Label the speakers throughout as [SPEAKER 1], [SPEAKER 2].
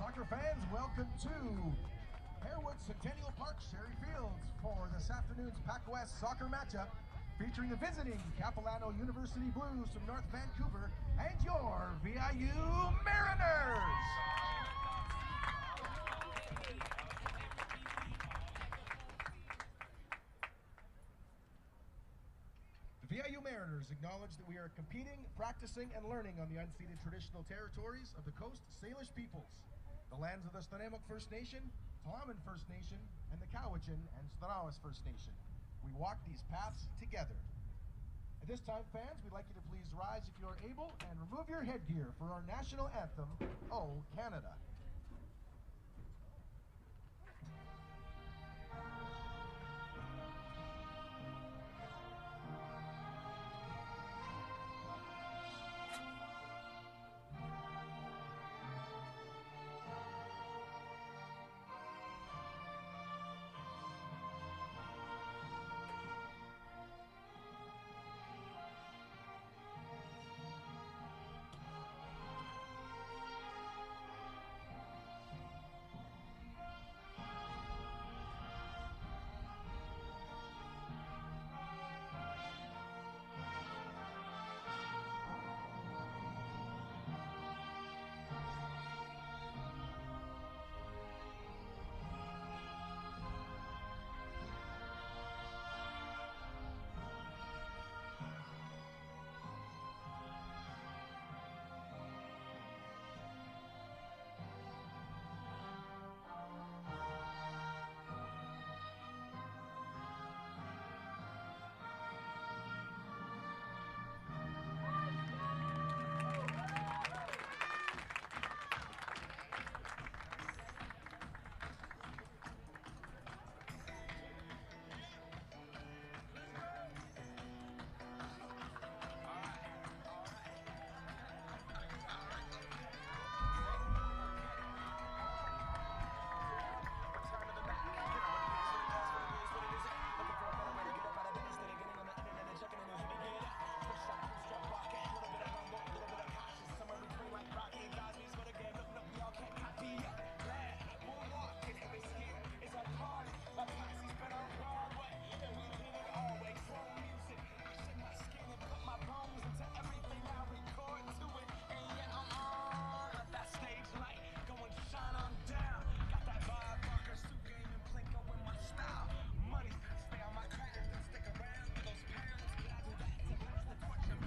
[SPEAKER 1] Soccer fans, welcome to Harewood Centennial Park, Sherry Fields, for this afternoon's PACWEST soccer matchup featuring the visiting Capilano University Blues from North Vancouver and your VIU Mariners. The VIU Mariners acknowledge that we are competing, practicing, and learning on the unceded traditional territories of the Coast Salish peoples, the lands of the Snuneymuxw First Nation, Tla'amin First Nation, and the Cowichan and Stonawis First Nation. We walk these paths together. At this time, fans, we'd like you to please rise if you are able and remove your headgear for our national anthem, O Canada.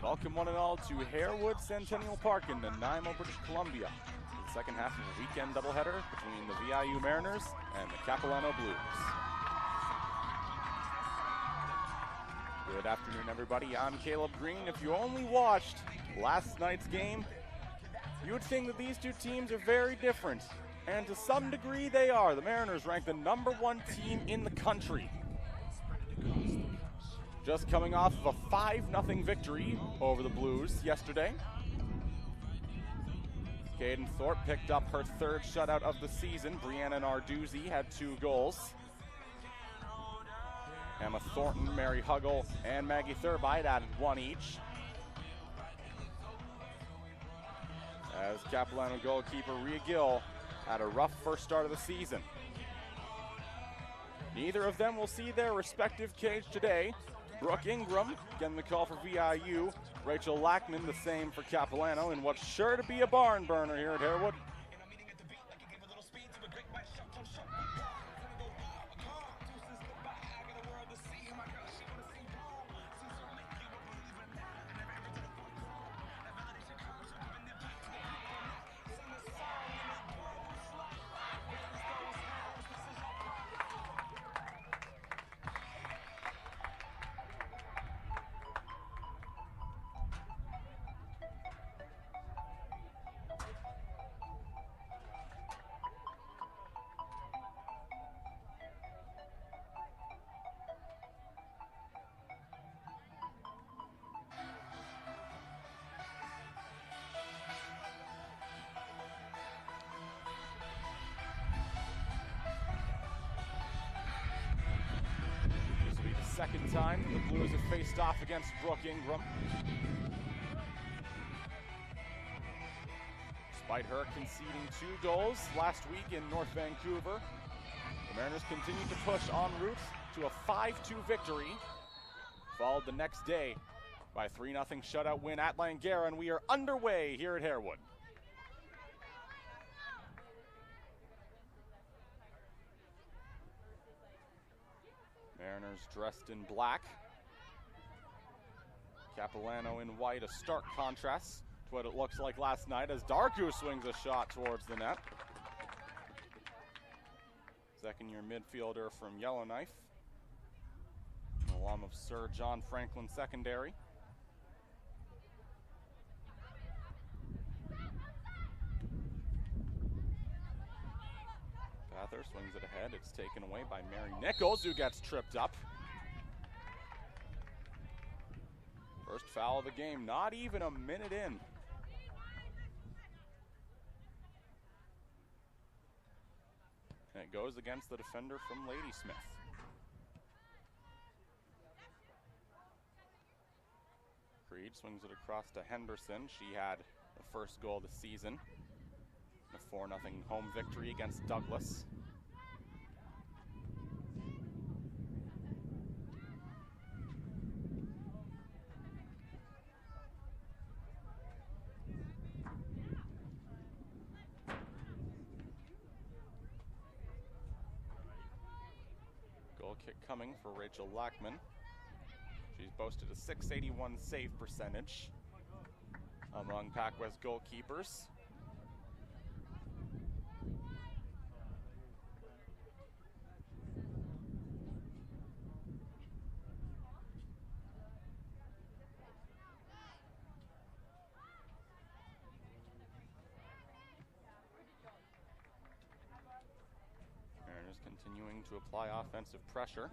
[SPEAKER 2] Welcome one and all to Harewood Centennial Park in Nanaimo, British Columbia. The second half of a weekend doubleheader between the VIU Mariners and the Capilano Blues. Good afternoon, everybody. I'm Caleb Green. If you only watched last night's game, you would think that these two teams are very different. And to some degree, they are. The Mariners ranked the #1 team in the country, just coming off of a 5-0 victory over the Blues yesterday. Caden Thorpe picked up her third shutout of the season. Brianna Narduzzi had 2 goals. Emma Thornton, Mary Huggle, and Maggie Thurbide added 1 each. As Capilano goalkeeper Rhea Gill had a rough first start of the season. Neither of them will see their respective cage today. Brooke Ingram getting the call for VIU. Rachel Lackman the same for Capilano in what's sure to be a barn burner here at Harewood. Second time the Blues have faced off against Brooke Ingram. despite her conceding 2 goals last week in North Vancouver. The Mariners continue to push en route to a 5-2 victory, followed the next day by a 3-0 shutout win at Langara, and we are underway here at Harewood. Mariners dressed in black. Capilano in white, a stark contrast to what it looks like last night as Darku swings a shot towards the net. Second-year midfielder from Yellowknife, an alum of Sir John Franklin Secondary. Pather swings it ahead. It's taken away by Mary Nichols, who gets tripped up. First foul of the game, not even a minute in. And it goes against the defender from Ladysmith. Creed swings it across to Henderson. She had the first goal of the season. A 4-0 home victory against Douglas. Goal kick coming for Rachel Lackman. She's boasted a .681 save percentage among PACWEST goalkeepers. Mariners continuing to apply offensive pressure.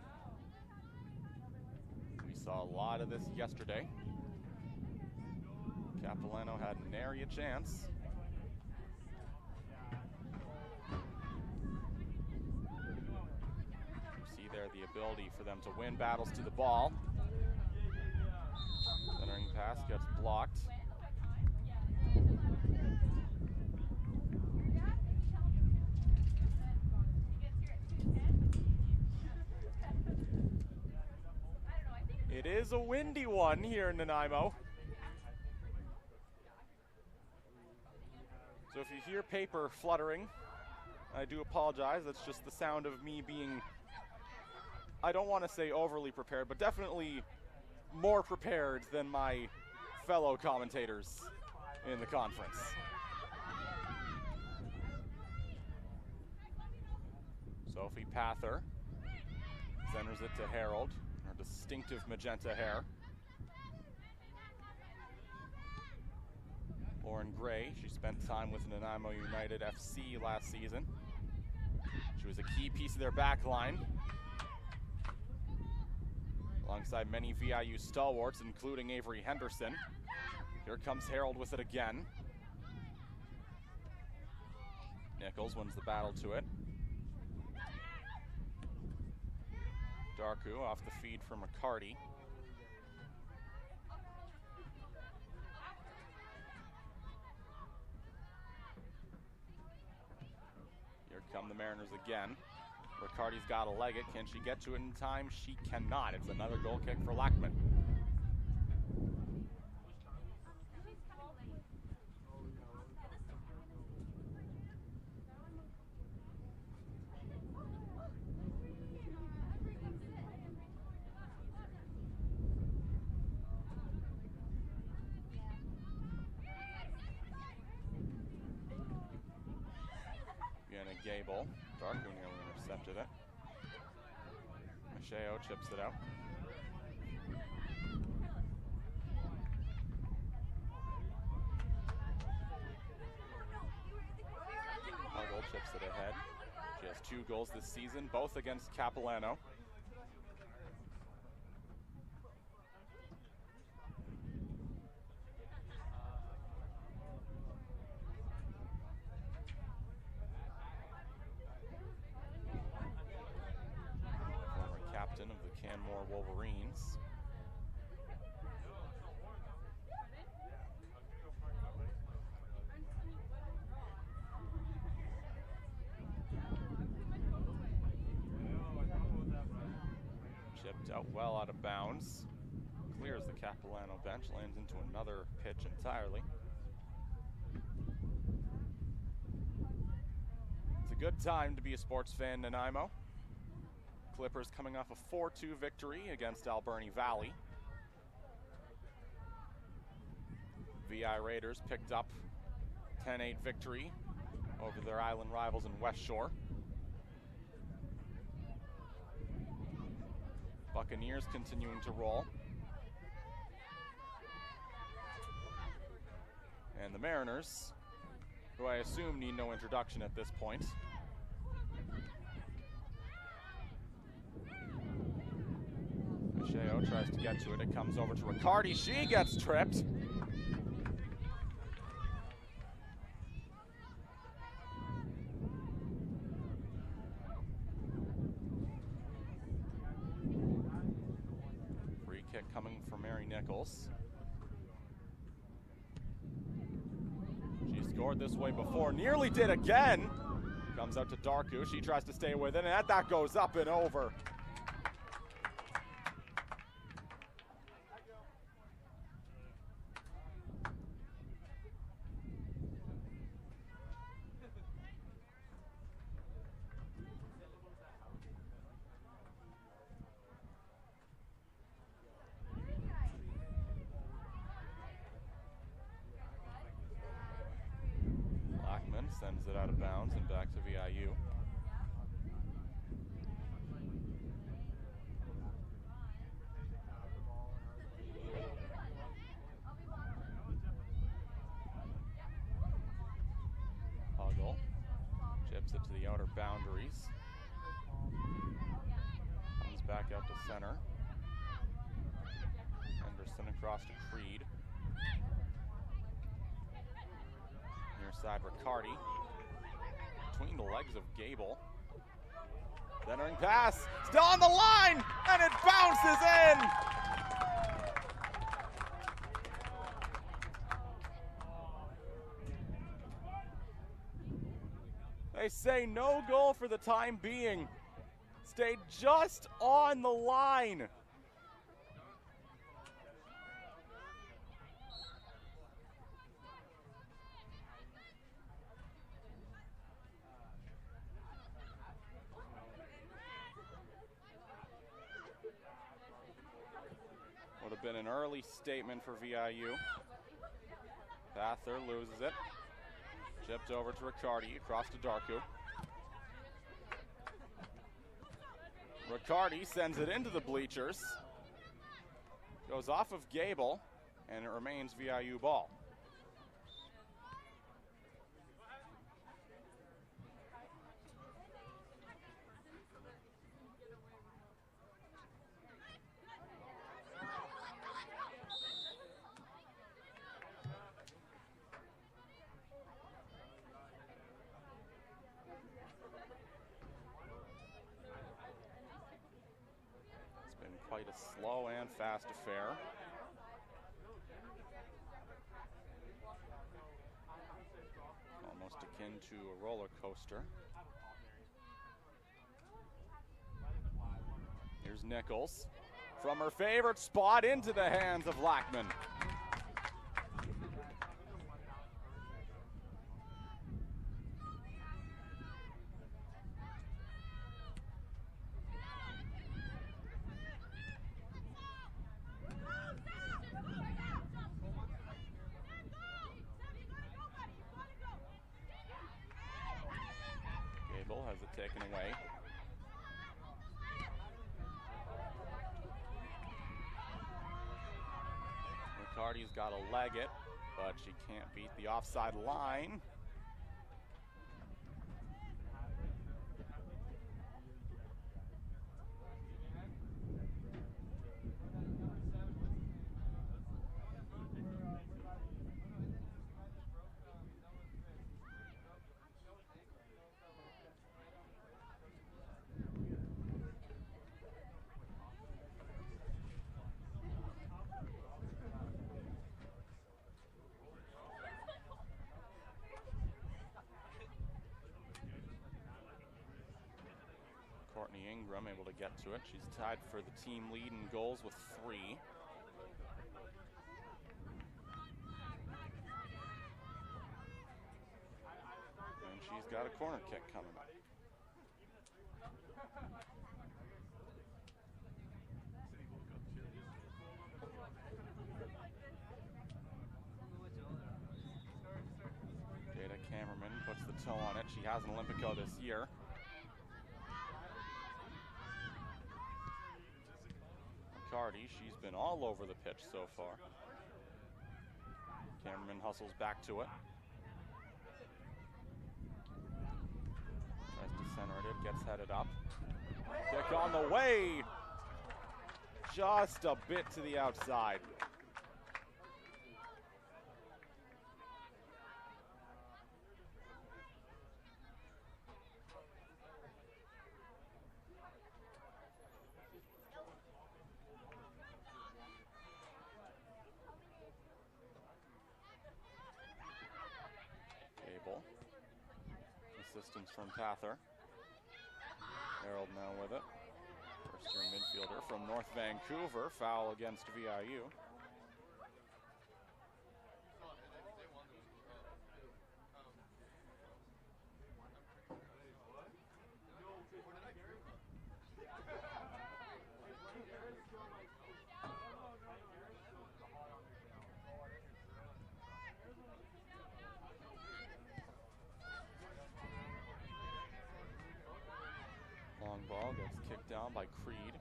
[SPEAKER 2] We saw a lot of this yesterday. Capilano had nary a chance. You see there the ability for them to win battles to the ball. Centering pass gets blocked. It is a windy one here in Nanaimo. So if you hear paper fluttering, I do apologize. That's just the sound of me being, I don't want to say overly prepared, but definitely more prepared than my fellow commentators in the conference. Sophie Pather centers it to Harold. Distinctive magenta hair. Lauren Gray, she spent time with Nanaimo United FC last season. She was a key piece of their back line, alongside many VIU stalwarts, including Avery Henderson. Here comes Harold with it again. Nichols wins the battle to it. Darku off the feed from McCarty. Here come the Mariners again. McCarty's got to leg it. Can she get to it in time? She cannot. It's another goal kick for Lackman. Gable. Darku nearly intercepted it. Macheo chips it out. Huggle chips it ahead. She has 2 goals this season, both against Capilano. Of the Canmore Wolverines. Dealt well out of bounds. Clears the Capilano bench, lands into another pitch entirely. It's a good time to be a sports fan, Nanaimo. Clippers coming off a 4-2 victory against Alberni Valley. VI Raiders picked up 10-8 victory over their island rivals in West Shore. Buccaneers continuing to roll. And the Mariners, who I assume need no introduction at this point. Micheo tries to get to it. It comes over to Riccardi. She gets tripped. Free kick coming from Mary Nichols. She scored this way before, nearly did again. Comes out to Darku. She tries to stay with it, and that goes up and over. Sends it out of bounds and back to VIU. Huggle chips it to the outer boundaries. Comes back out to center. Henderson across to Creed. Near side Riccardi. Between the legs of Gable. Centering pass. Still on the line! And it bounces in! They say no goal for the time being. Stayed just on the line. Would have been an early statement for VIU. Pather loses it. Chipped over to Riccardi, across to Darku. Riccardi sends it into the bleachers. Goes off of Gable, and it remains VIU ball. Quite a slow and fast affair. Almost akin to a roller coaster. Here's Nichols from her favorite spot into the hands of Lackman. Has it taken away. Riccardi's got to leg it, but she can't beat the offside line. Courtney Ingram able to get to it. She's tied for the team lead in goals with 3. And she's got a corner kick coming up. Cameraman puts the toe on it. She has an Olympico this year. McCarty, she's been all over the pitch so far. Cameraman hustles back to it. Tries to center it, gets headed up. Kick on the way. Just a bit to the outside. Assistance from Pather. Harold now with it. First-year midfielder from North Vancouver. Foul against VIU. Long ball gets kicked down by Creed.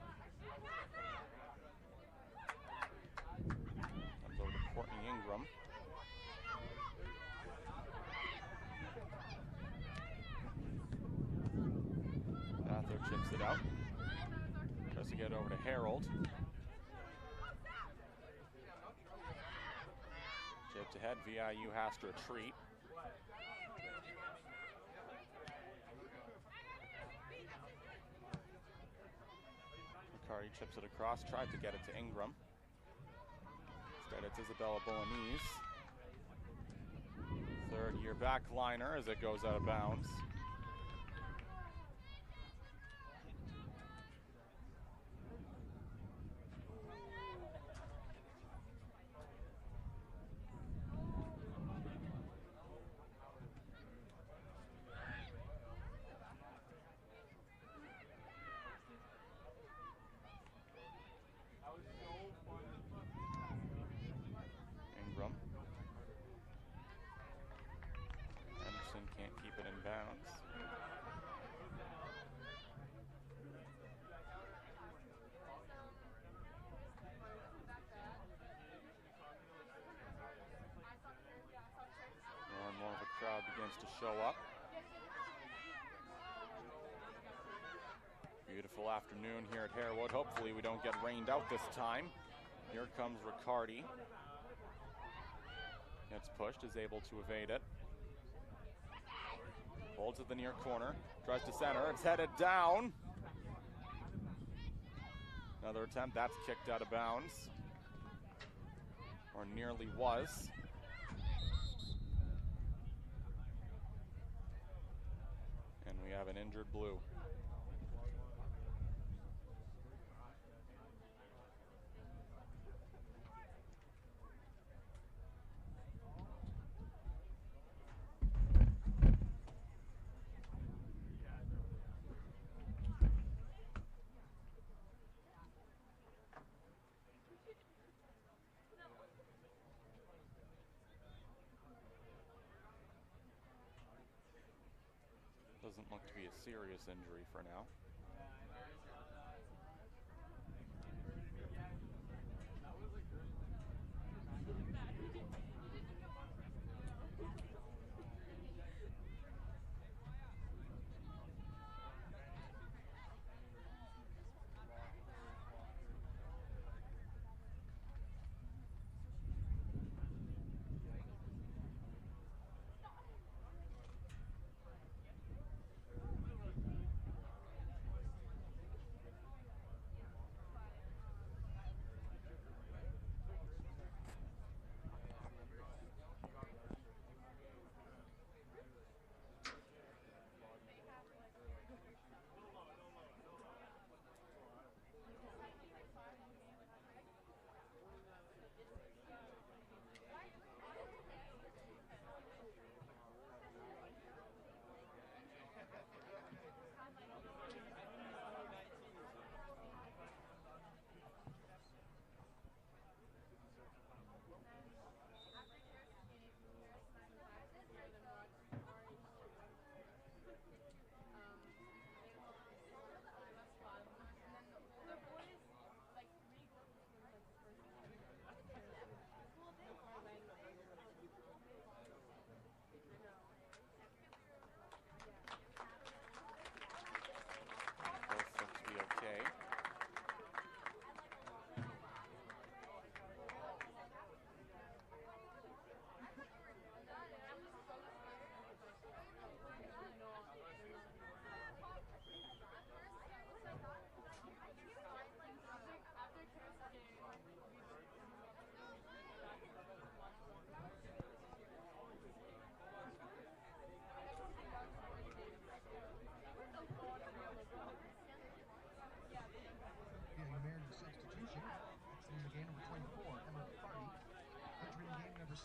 [SPEAKER 2] Comes over to Courtney Ingram. Bather chips it out. Tries to get it over to Harold. Chipped ahead. VIU has to retreat. McCarty chips it across, tried to get it to Ingram. Instead, it's Isabella Bolognese. Third-year backliner as it goes out of bounds. Can't keep it in bounds. More and more of a crowd begins to show up. Beautiful afternoon here at Harewood. Hopefully we don't get rained out this time. Here comes Riccardi. Gets pushed, is able to evade it. Holds at the near corner, tries to center, it's headed down. Another attempt, that's kicked out of bounds. Or nearly was. And we have an injured Blue. Doesn't look to be a serious injury for now.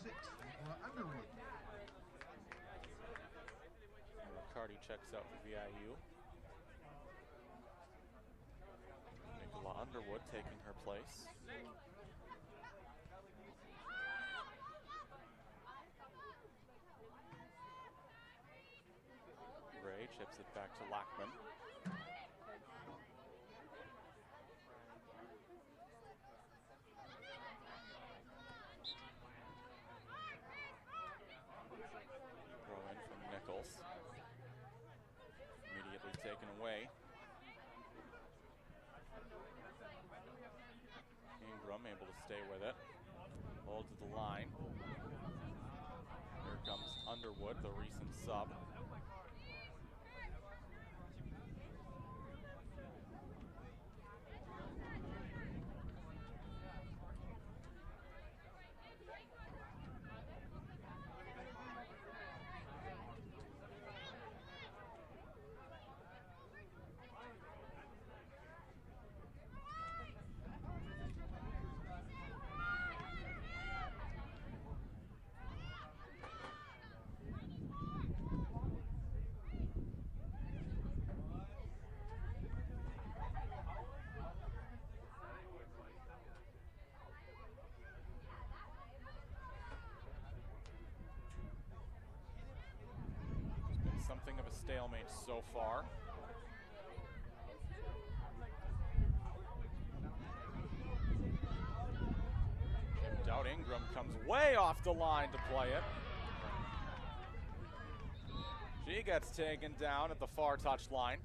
[SPEAKER 1] 6, Underwood.
[SPEAKER 2] Riccardi checks out for VIU. Nicola Underwood taking her place. Ray chips it back to Lackman. Throw in from Nichols. Immediately taken away. Ingram able to stay with it. Hold to the line. Here comes Underwood, the recent sub. Something of a stalemate so far. Chipped out. Ingram comes way off the line to play it. She gets taken down at the far touchline.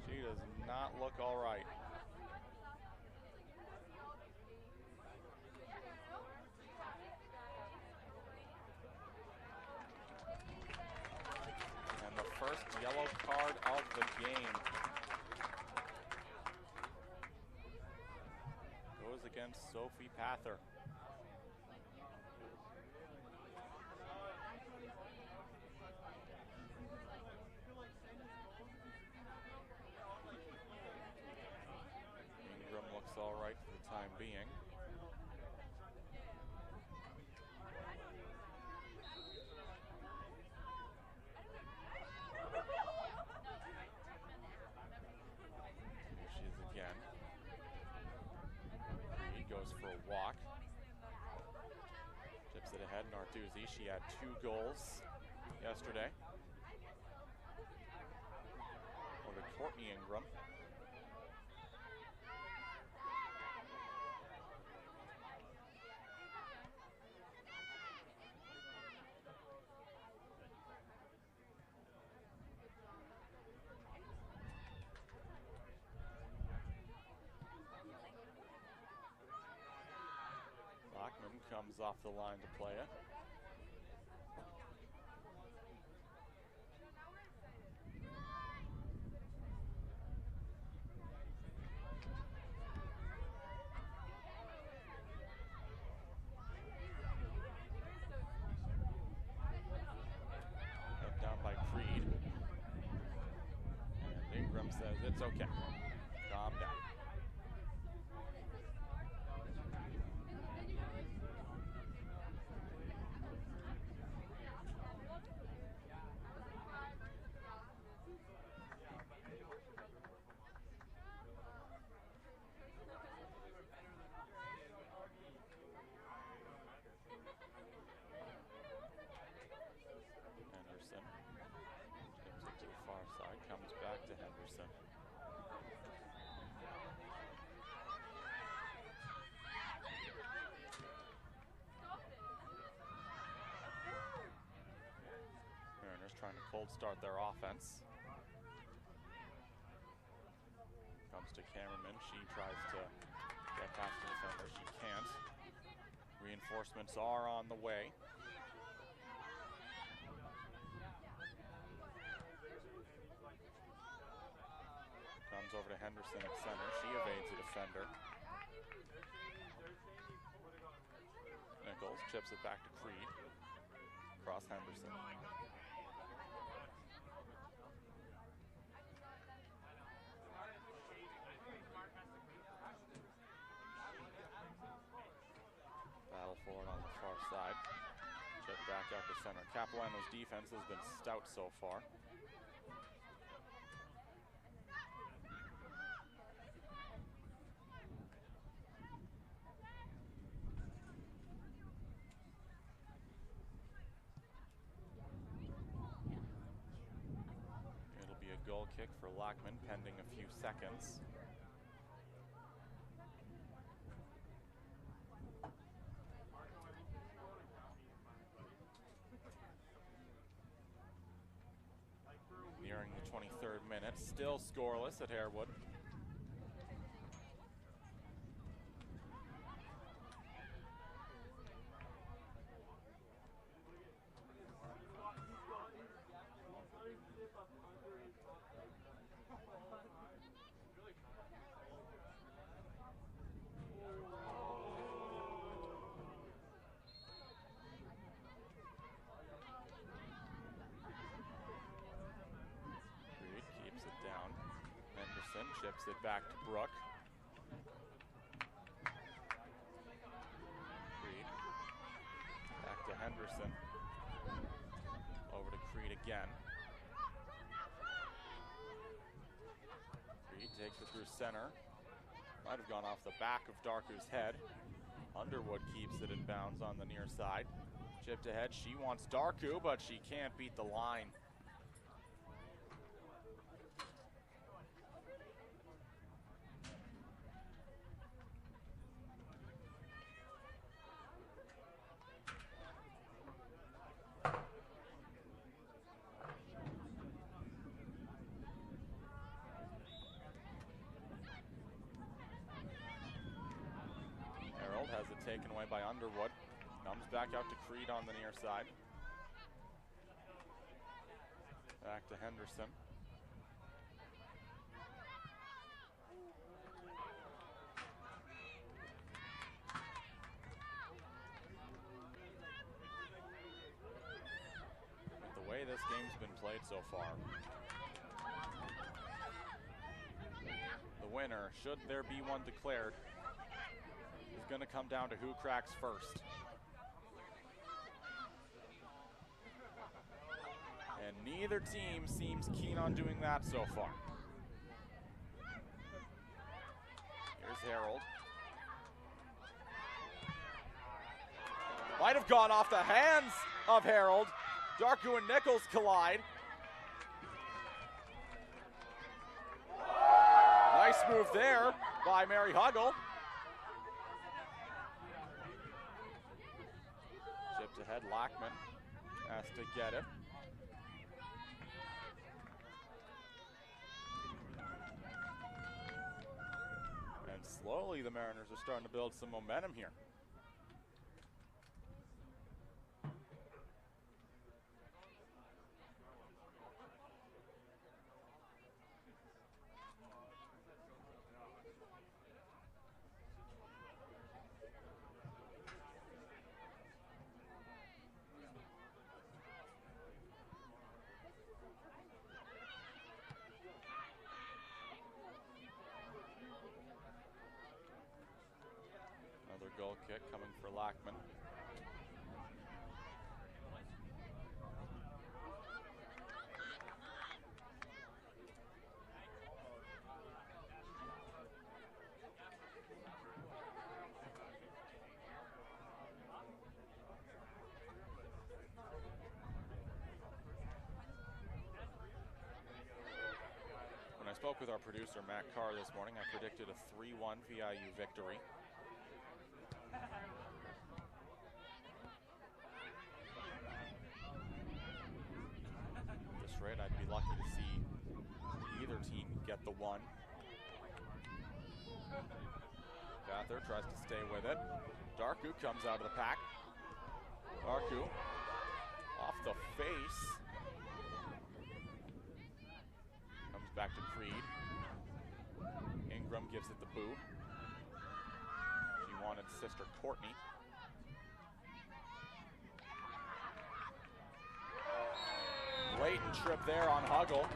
[SPEAKER 2] She does not look all right. First yellow card of the game goes against Sophie Pather. Ingram looks all right for the time being. For a walk. Tips it ahead, Narduzzi. She had 2 goals yesterday. Over to Courtney Ingram. Comes off the line to play it. Cut down by Creed. And Ingram says it's okay. Calm down. Comes back to Henderson. Mariners trying to cold start their offense. Comes to Cameraman. She tries to get past the defender. She can't. Reinforcements are on the way. Comes over to Henderson at center. She evades the defender. Nichols chips it back to Creed. Across Henderson. center. Capilano's defense has been stout so far. It'll be a goal kick for Lackman, pending a few seconds. Nearing the 23rd minute, still scoreless at Harewood. Chips it back to Brook. Creed. Back to Henderson. Over to Creed again. Creed takes it through center. Might have gone off the back of Darku's head. Underwood keeps it in bounds on the near side. Chipped ahead. She wants Darku, but she can't beat the line. Has it taken away by Underwood. Comes back out to Creed on the near side. Back to Henderson. With the way this game's been played so far, the winner, should there be one declared, is going to come down to who cracks first. And neither team seems keen on doing that so far. Here's Harold. Might have gone off the hands of Harold. Darku and Nichols collide. Nice move there by Mary Huggle. Chipped ahead, Lackman has to get it. And slowly the Mariners are starting to build some momentum here. Goal kick coming for Lackman. When I spoke with our producer Matt Carr this morning, I predicted a 3-1 VIU victory. At this rate, I'd be lucky to see either team get the one. Gather tries to stay with it. Darku comes out of the pack. Darku off the face. Comes back to Creed. Ingram gives it the boot. Wanted sister Courtney. Blatant trip there on Huggle.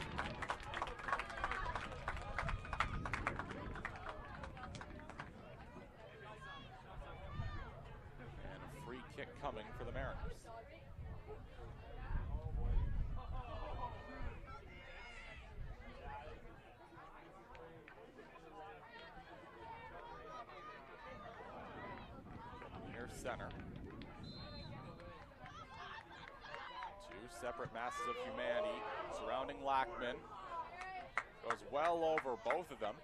[SPEAKER 2] And a free kick coming for the Mariners. Near center. Two separate masses of humanity surrounding Lackman. Goes well over both of them.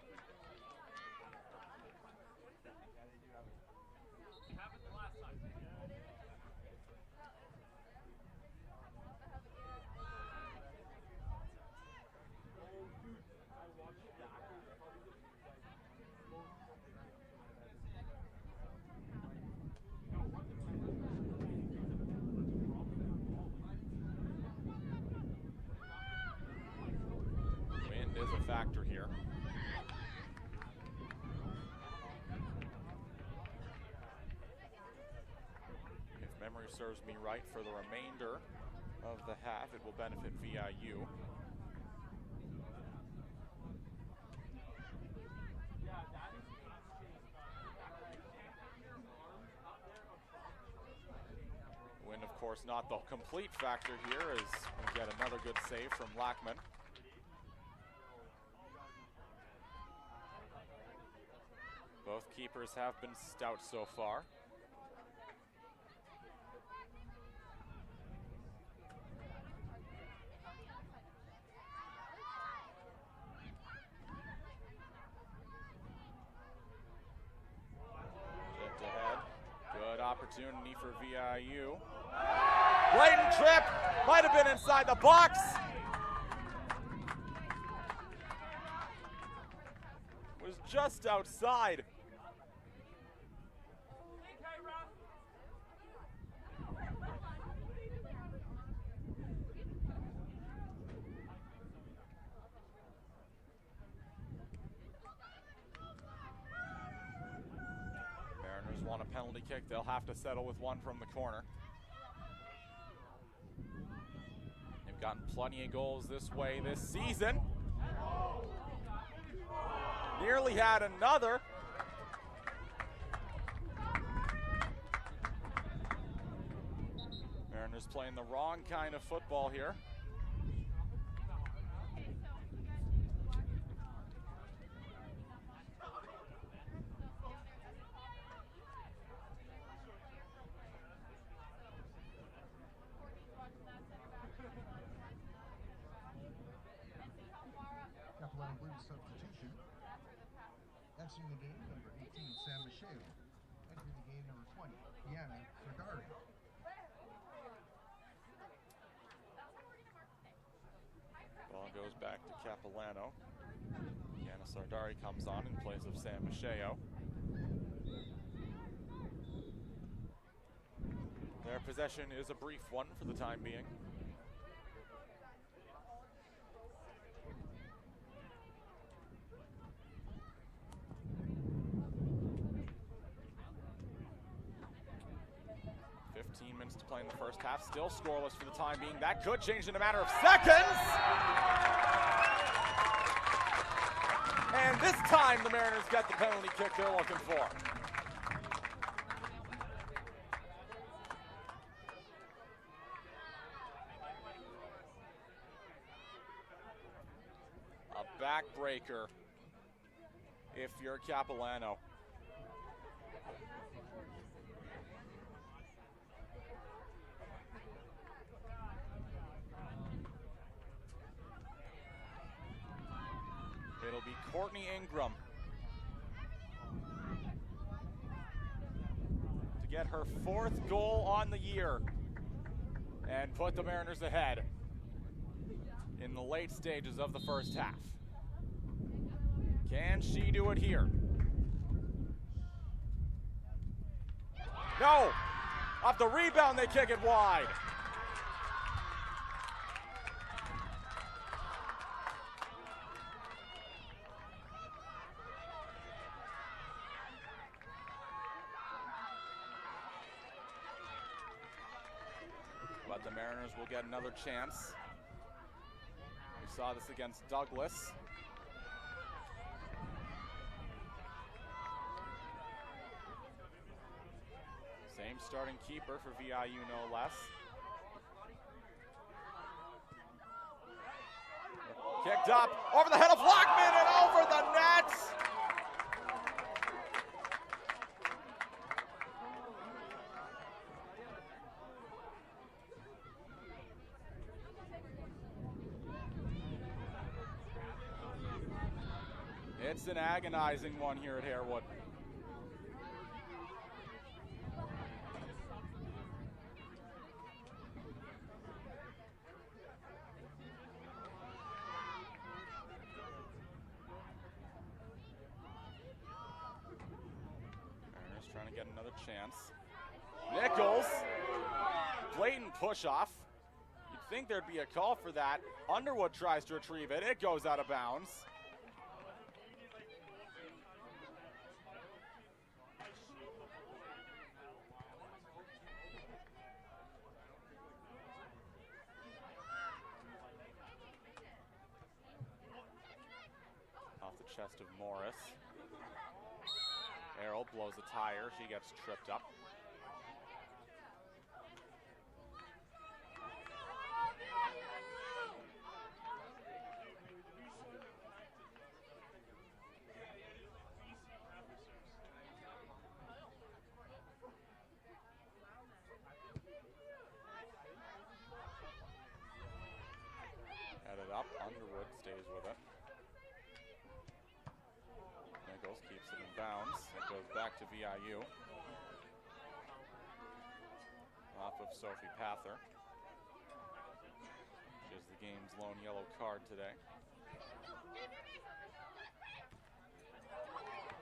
[SPEAKER 2] Wind is a factor here. If memory serves me right, for the remainder of the half, it will benefit VIU. Wind, of course, not the complete factor here, as we get another good save from Lackman. Both keepers have been stout so far. Tipped ahead. Good opportunity for VIU. Blatant trip, might have been inside the box. Was just outside. Mariners want a penalty kick. They'll have to settle with one from the corner. They've gotten plenty of goals this way this season. Nearly had another. Mariners playing the wrong kind of football here.
[SPEAKER 1] Capilano brings substitution. Entering the game, number 18, Sam Michaud. Entering the game, number 20, Diana Sardari.
[SPEAKER 2] Ball goes back to Capilano. Diana Sardari comes on in place of Sam Michaud. Their possession is a brief one for the time being. Minutes to play in the first half, still scoreless for the time being. That could change in a matter of seconds. And this time the Mariners get the penalty kick they're looking for. A backbreaker if you're Capilano. It'll be Courtney Ingram to get her 4th goal on the year and put the Mariners ahead in the late stages of the first half. Can she do it here? No! Off the rebound, they kick it wide. But the Mariners will get another chance. We saw this against Douglas. Same starting keeper for VIU, no less. Kicked up, over the head of Lockman and over the net! It's an agonizing one here at Harewood. Mariners trying to get another chance. Nichols, blatant push-off. You'd think there'd be a call for that. Underwood tries to retrieve it. It goes out of bounds. Chest of Morris. Errol blows a tire. She gets tripped up. Headed up. Underwood stays with it. Keeps it in bounds. It goes back to VIU. Off of Sophie Pather. She has the game's lone yellow card today.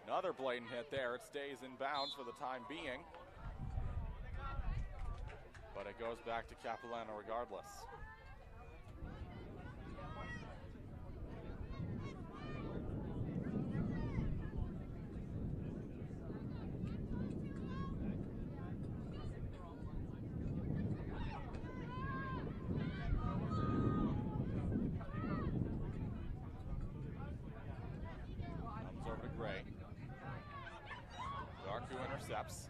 [SPEAKER 2] Another blatant hit there. It stays in bounds for the time being. But it goes back to Capilano regardless. Intercepts.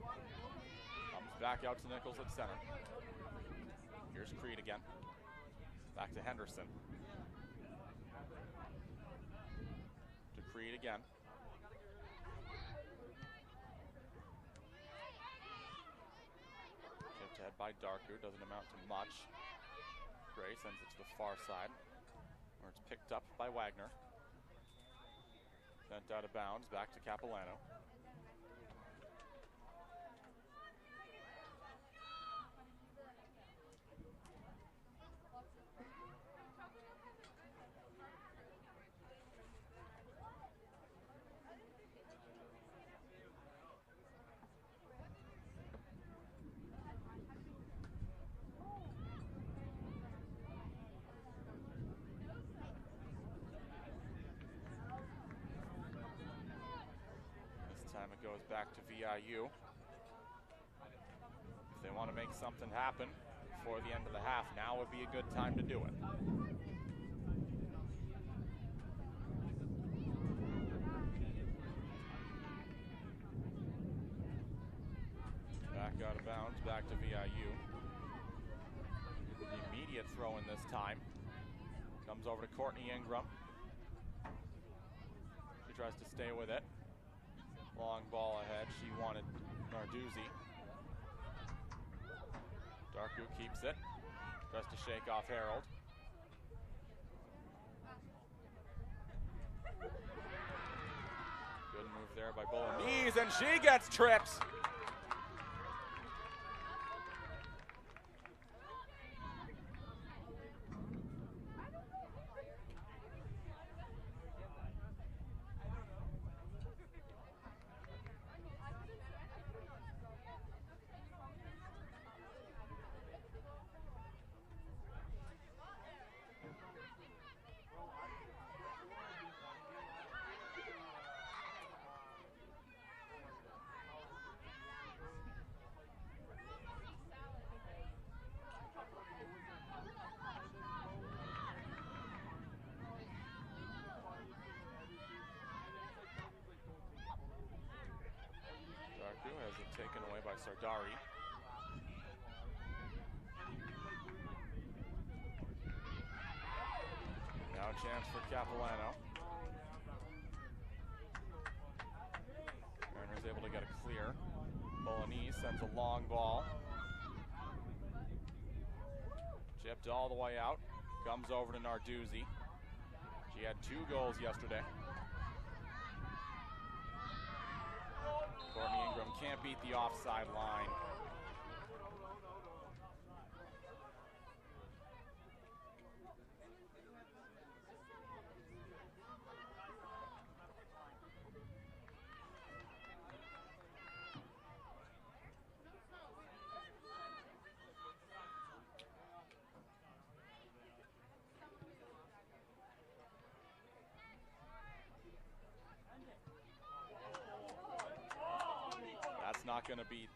[SPEAKER 2] Comes back out to Nichols at center. Here's Creed again. Back to Henderson. To Creed again. Tipped ahead by Darku. Doesn't amount to much. Gray sends it to the far side, where it's picked up by Wagner. Sent out of bounds. Back to Capilano. It goes back to VIU. If they want to make something happen before the end of the half, now would be a good time to do it. Back out of bounds, back to VIU. The immediate throw in this time. Comes over to Courtney Ingram. She tries to stay with it. Long ball ahead. She wanted Narduzzi. Darku keeps it. Tries to shake off Harold. Good move there by Bolognese, and she gets tripped. Has it taken away by Sardari. Now chance for Capilano. Mariners able to get a clear. Bolognese sends a long ball. Chipped all the way out. Comes over to Narduzzi. She had 2 goals yesterday. Courtney Ingram can't beat the offside line. That's not going to beat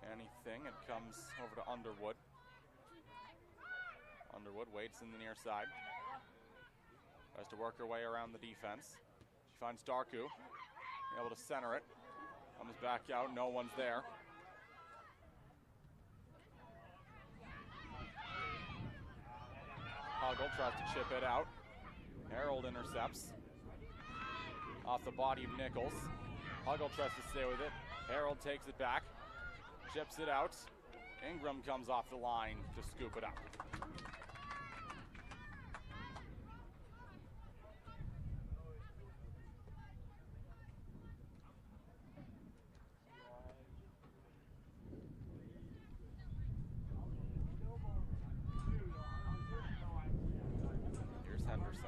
[SPEAKER 2] anything. It comes over to Underwood. Underwood waits in the near side. Tries to work her way around the defense. She finds Darku, able to center it. Comes back out, no one's there. Huggle tries to chip it out. Harold intercepts. Off the body of Nichols. Huggle tries to stay with it. Harold takes it back, chips it out. Ingram comes off the line to scoop it up. Here's Henderson.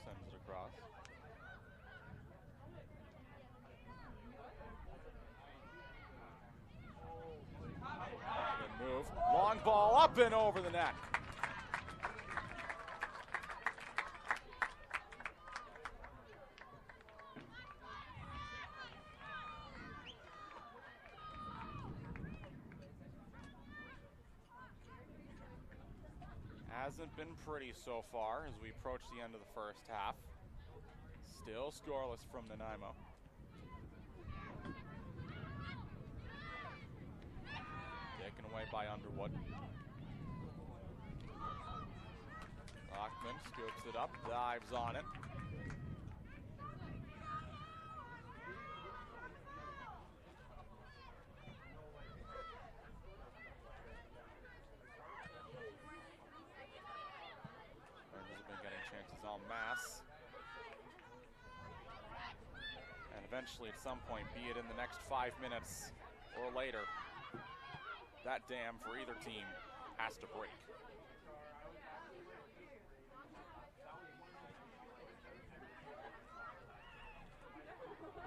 [SPEAKER 2] Sends it across. Good move. Long ball up and over the net. Hasn't been pretty so far as we approach the end of the first half. Still scoreless from Nanaimo. Taken away by Underwood. Lockman scoops it up, dives on it. Chances en masse. And eventually at some point, be it in the next 5 minutes or later, that dam for either team has to break.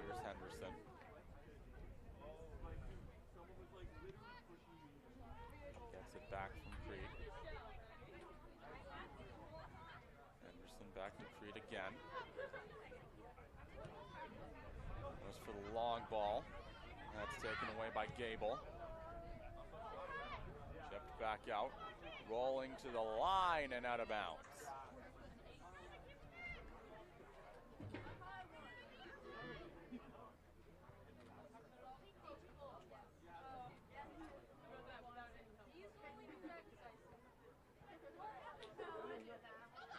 [SPEAKER 2] Here's Henderson. Gets it back from Creed. Back to Creed again. Goes for the long ball. That's taken away by Gable. Chipped back out. Rolling to the line and out of bounds.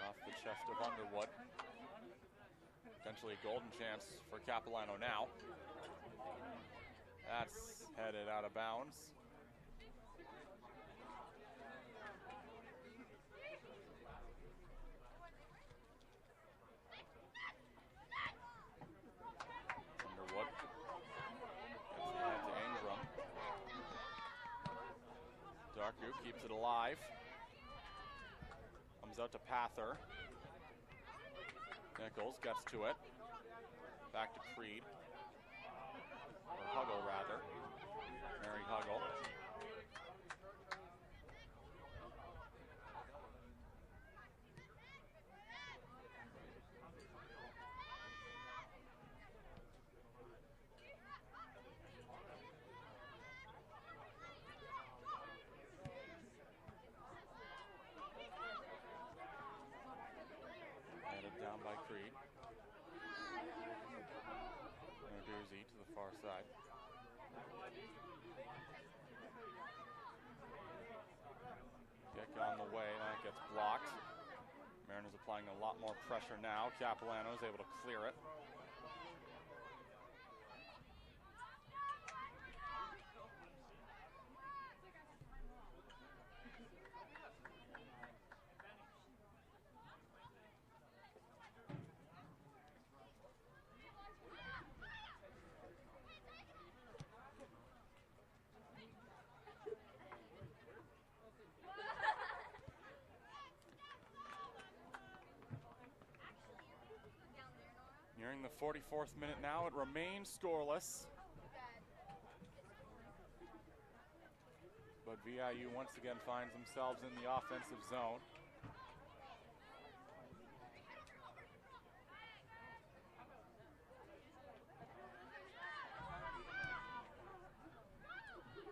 [SPEAKER 2] Off the chest of Underwood. Potentially a golden chance for Capilano now. That's headed out of bounds. Underwood gets it ahead to Ingram. Darku keeps it alive. Comes out to Pather. Nichols gets to it. Back to Creed. Creed. Narduzzi to the far side. Kick on the way, that gets blocked. Mariners applying a lot more pressure now. Capilano is able to clear it. Nearing the 44th minute now, it remains scoreless. But VIU once again finds themselves in the offensive zone.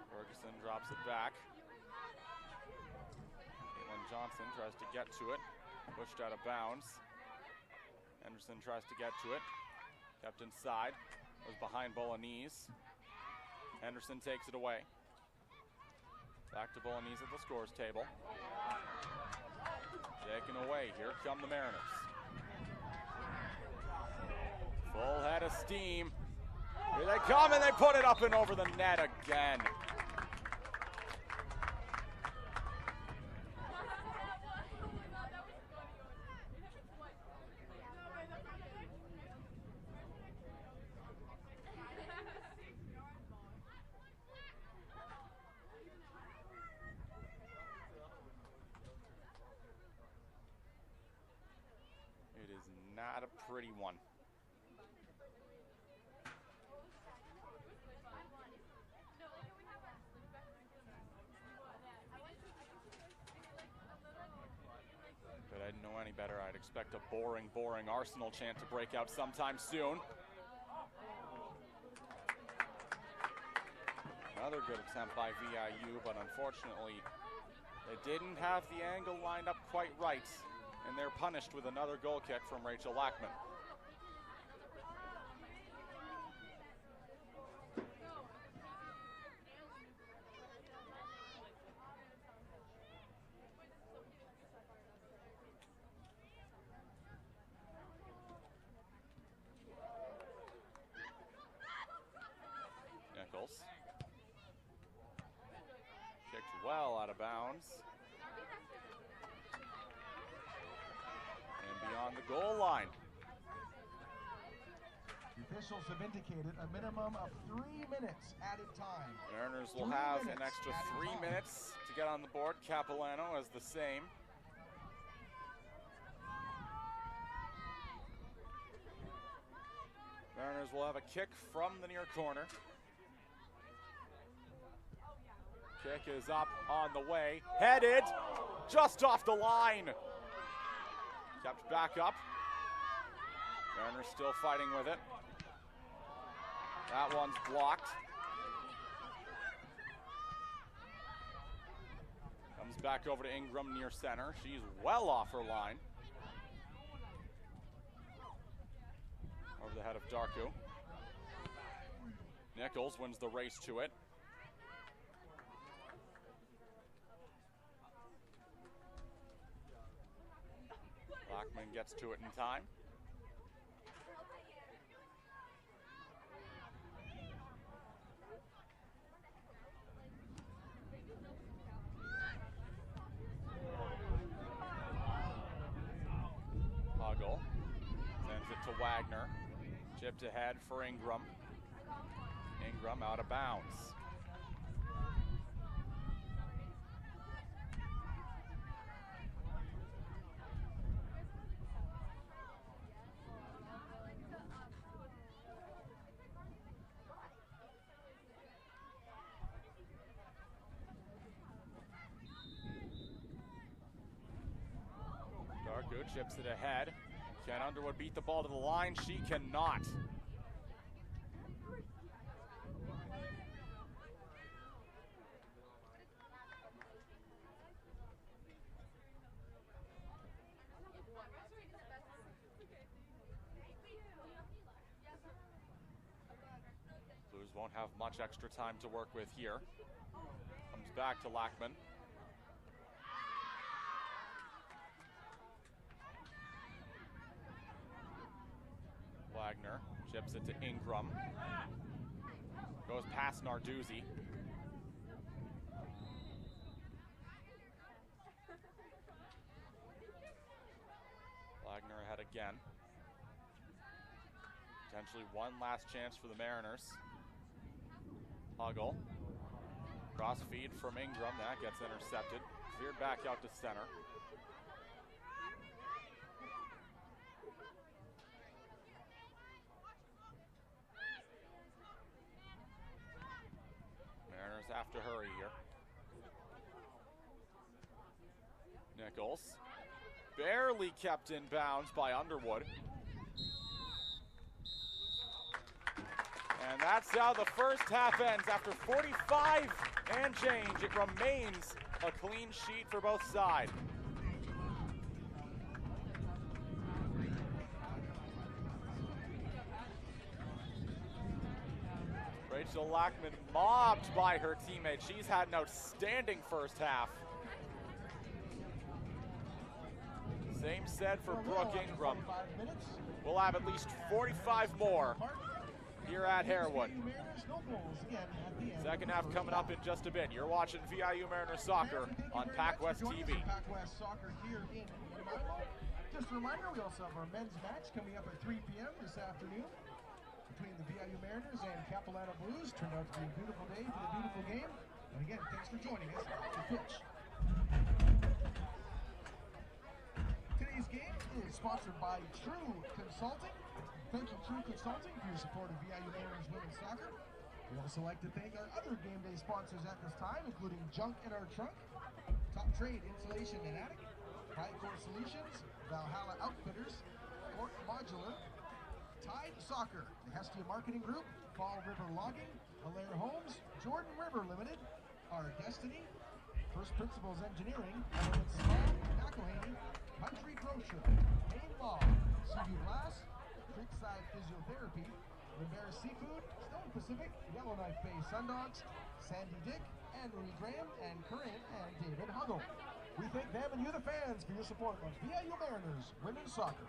[SPEAKER 2] Ferguson drops it back. Caitlin Johnson tries to get to it, pushed out of bounds. Henderson tries to get to it, kept inside, was behind Bolognese. Henderson takes it away. Back to Bolognese at the scores table. Taken away, here come the Mariners. Full head of steam. Here they come and they put it up and over the net again. Not a pretty one. But I didn't know any better. I'd expect a boring Arsenal chant to break out sometime soon. Another good attempt by VIU, but unfortunately, they didn't have the angle lined up quite right. And they're punished with another goal kick from Rachel Lackman. Nichols. Kicked well out of bounds. Beyond the goal line.
[SPEAKER 1] The officials have indicated a minimum of 3 minutes added time.
[SPEAKER 2] Mariners will have an extra 3 minutes to get on the board. Capilano has the same. Mariners will have a kick from the near corner. Kick is up on the way. Headed just off the line. Kept back up. Mariners still fighting with it. That one's blocked. Comes back over to Ingram near center. She's well off her line. Over the head of Darku. Nichols wins the race to it. Lackman gets to it in time. Huggle sends it to Wagner. Chipped ahead for Ingram. Ingram out of bounds. Chips it ahead. Can Underwood beat the ball to the line? She cannot. won't have much extra time to work with here. Comes back to Lackman. Wagner chips it to Ingram. Goes past Narduzzi. Wagner ahead again. Potentially one last chance for the Mariners. Huggle. Cross feed from Ingram. That gets intercepted. Veered back out to center. Mariners have to hurry here. Nichols. Barely kept in bounds by Underwood. And that's how the first half ends. After 45 and change, it remains a clean sheet for both sides. Rachel Lackman mobbed by her teammate. She's had an outstanding first half. Same said for Brooke Ingram. We'll have at least 45 more here at Harewood. Second half coming up in just a bit. You're watching VIU Mariners Soccer on PACWEST TV.
[SPEAKER 1] PACWEST Soccer here in Nanaimo. Just a reminder, we also have our men's match coming up at 3 p.m. this afternoon between the VIU Mariners and Capilano Blues. Turned out to be a beautiful day for the beautiful game. And again, thanks for joining us at the pitch. Today's game is sponsored by True Consulting. Thank you, True Consulting, for your support of VIU Mariners women's soccer. We'd also like to thank our other game day sponsors at this time, including Junk in Our Trunk, Top Trade Insulation and Attic, Core Solutions, Valhalla Outfitters, Court Modular, Tide Soccer, the Hestia Marketing Group, Fall River Logging, Alaire Homes, Jordan River Limited, Our Destiny, First Principles Engineering, Elements Small, McElhaney, Country Grocer, Main Law, CB Glass, Creekside Physiotherapy, Rivera Seafood, Stone Pacific, Yellowknife Bay Sundogs, Sandy Dick, Anne-Marie Graham, and Corinne and David Huggle. We thank them and you, the fans, for your support of VIU Mariners women's soccer.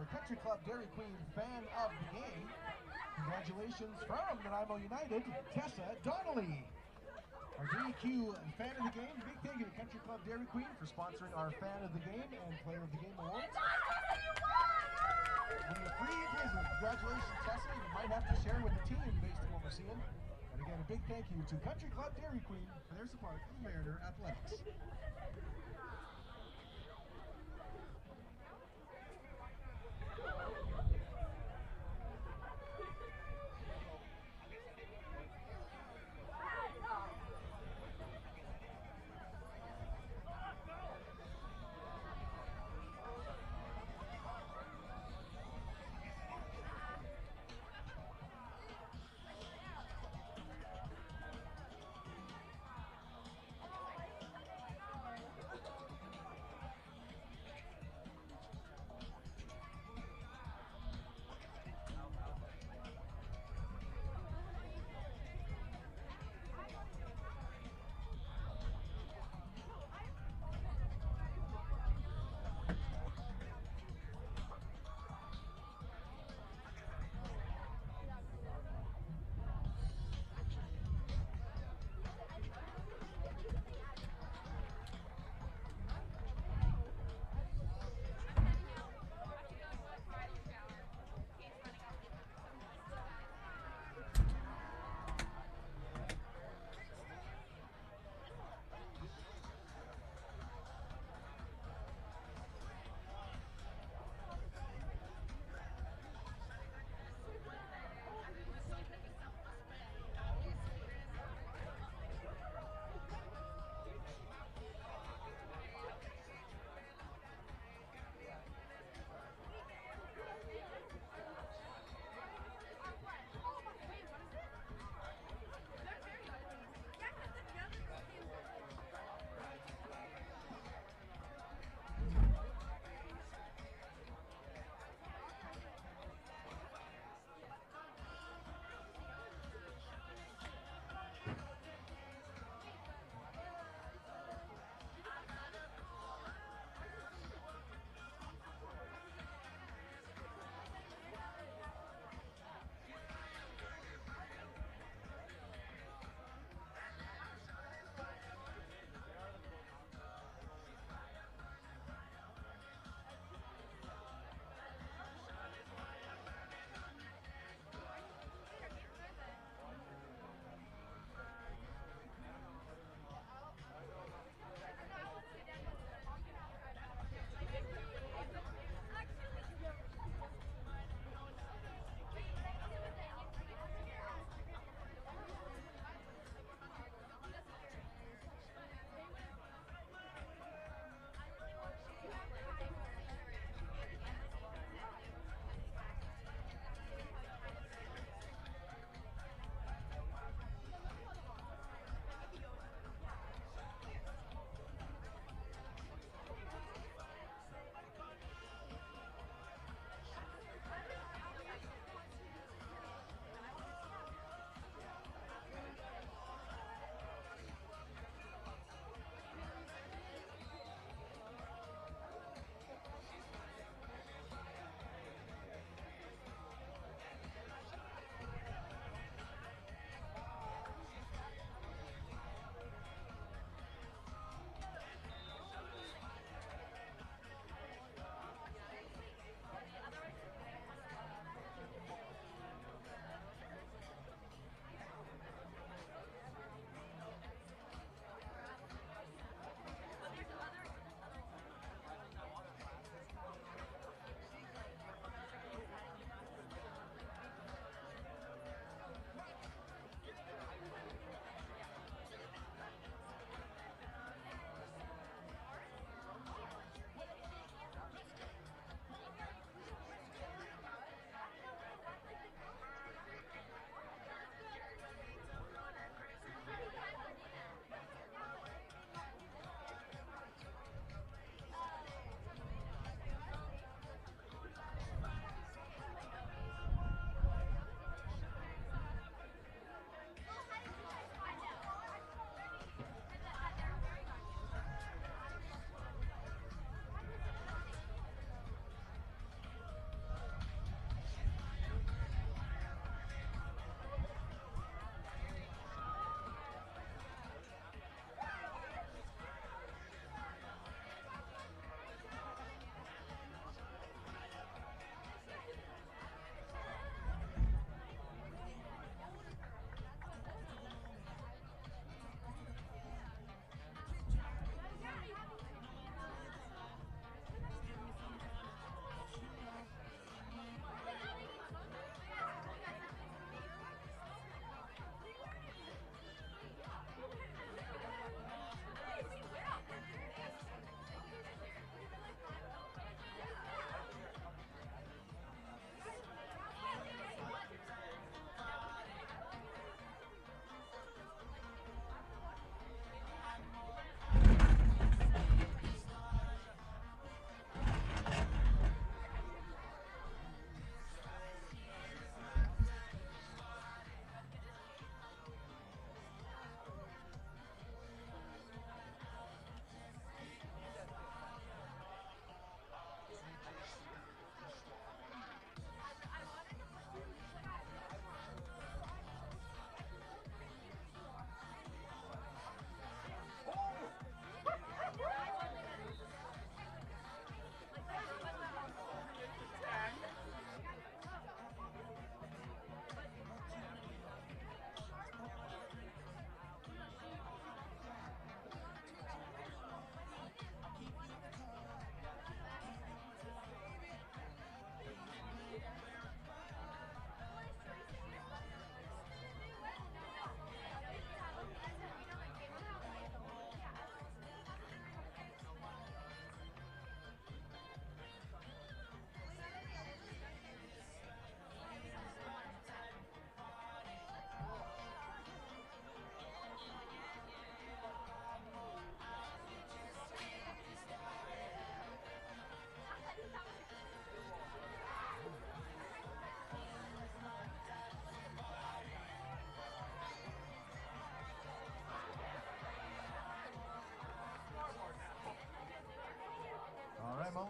[SPEAKER 1] our Country Club Dairy Queen fan of the game. Congratulations from Nanaimo United, Tessa Donnelly. Our DEQ fan of the game, big thank you to Country Club Dairy Queen for sponsoring our fan of the game and player of the game awards. And the free blizzard, congratulations Tessa, you might have to share with the team based on what we're seeing. And again, a big thank you to Country Club Dairy Queen for their support of Mariner Athletics.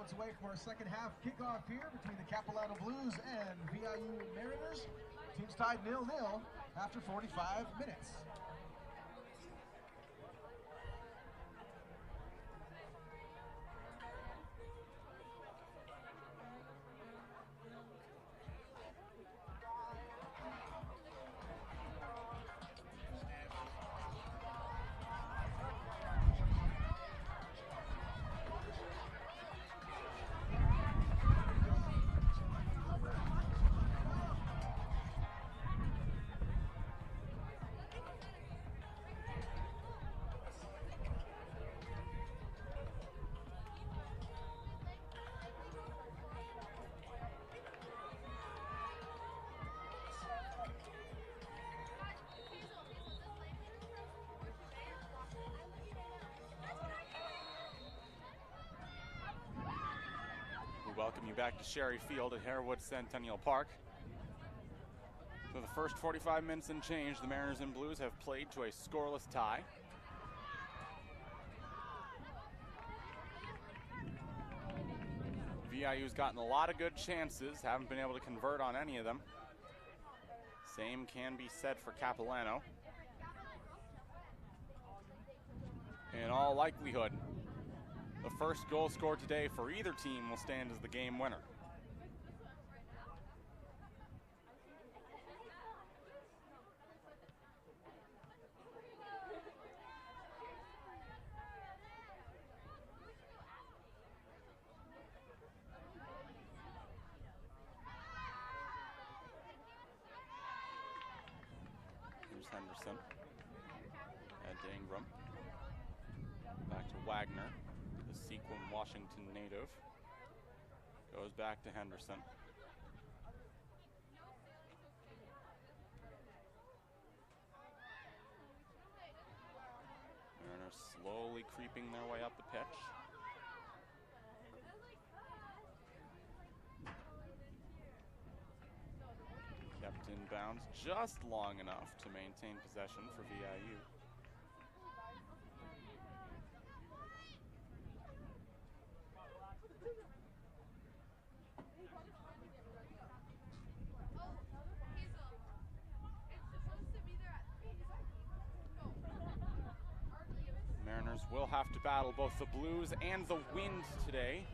[SPEAKER 1] moments away from our second half kickoff here between the Capilano Blues and VIU Mariners. Teams tied 0-0 after 45 minutes.
[SPEAKER 2] Welcome you back to Sherry Field at Harewood Centennial Park. For the first 45 minutes and change, the Mariners and Blues have played to a scoreless tie. VIU's gotten a lot of good chances, haven't been able to convert on any of them. Same can be said for Capilano. In all likelihood, the first goal scored today for either team will stand as the game winner. Here's Henderson. And to Ingram. Back to Wagner. Sequim, Washington native. Goes back to Henderson. Mariners slowly creeping their way up the pitch. Kept in bounds just long enough to maintain possession for VIU. Mariners will have to battle both the Blues and the wind today.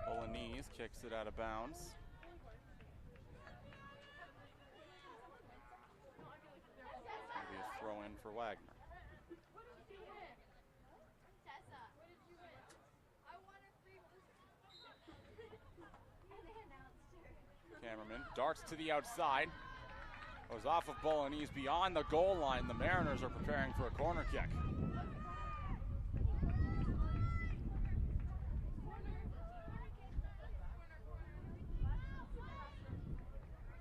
[SPEAKER 2] Bolognese kicks it out of bounds. Maybe a throw in for Wagner. Cameraman darts to the outside. Goes off of Bolognese beyond the goal line. The Mariners are preparing for a corner kick.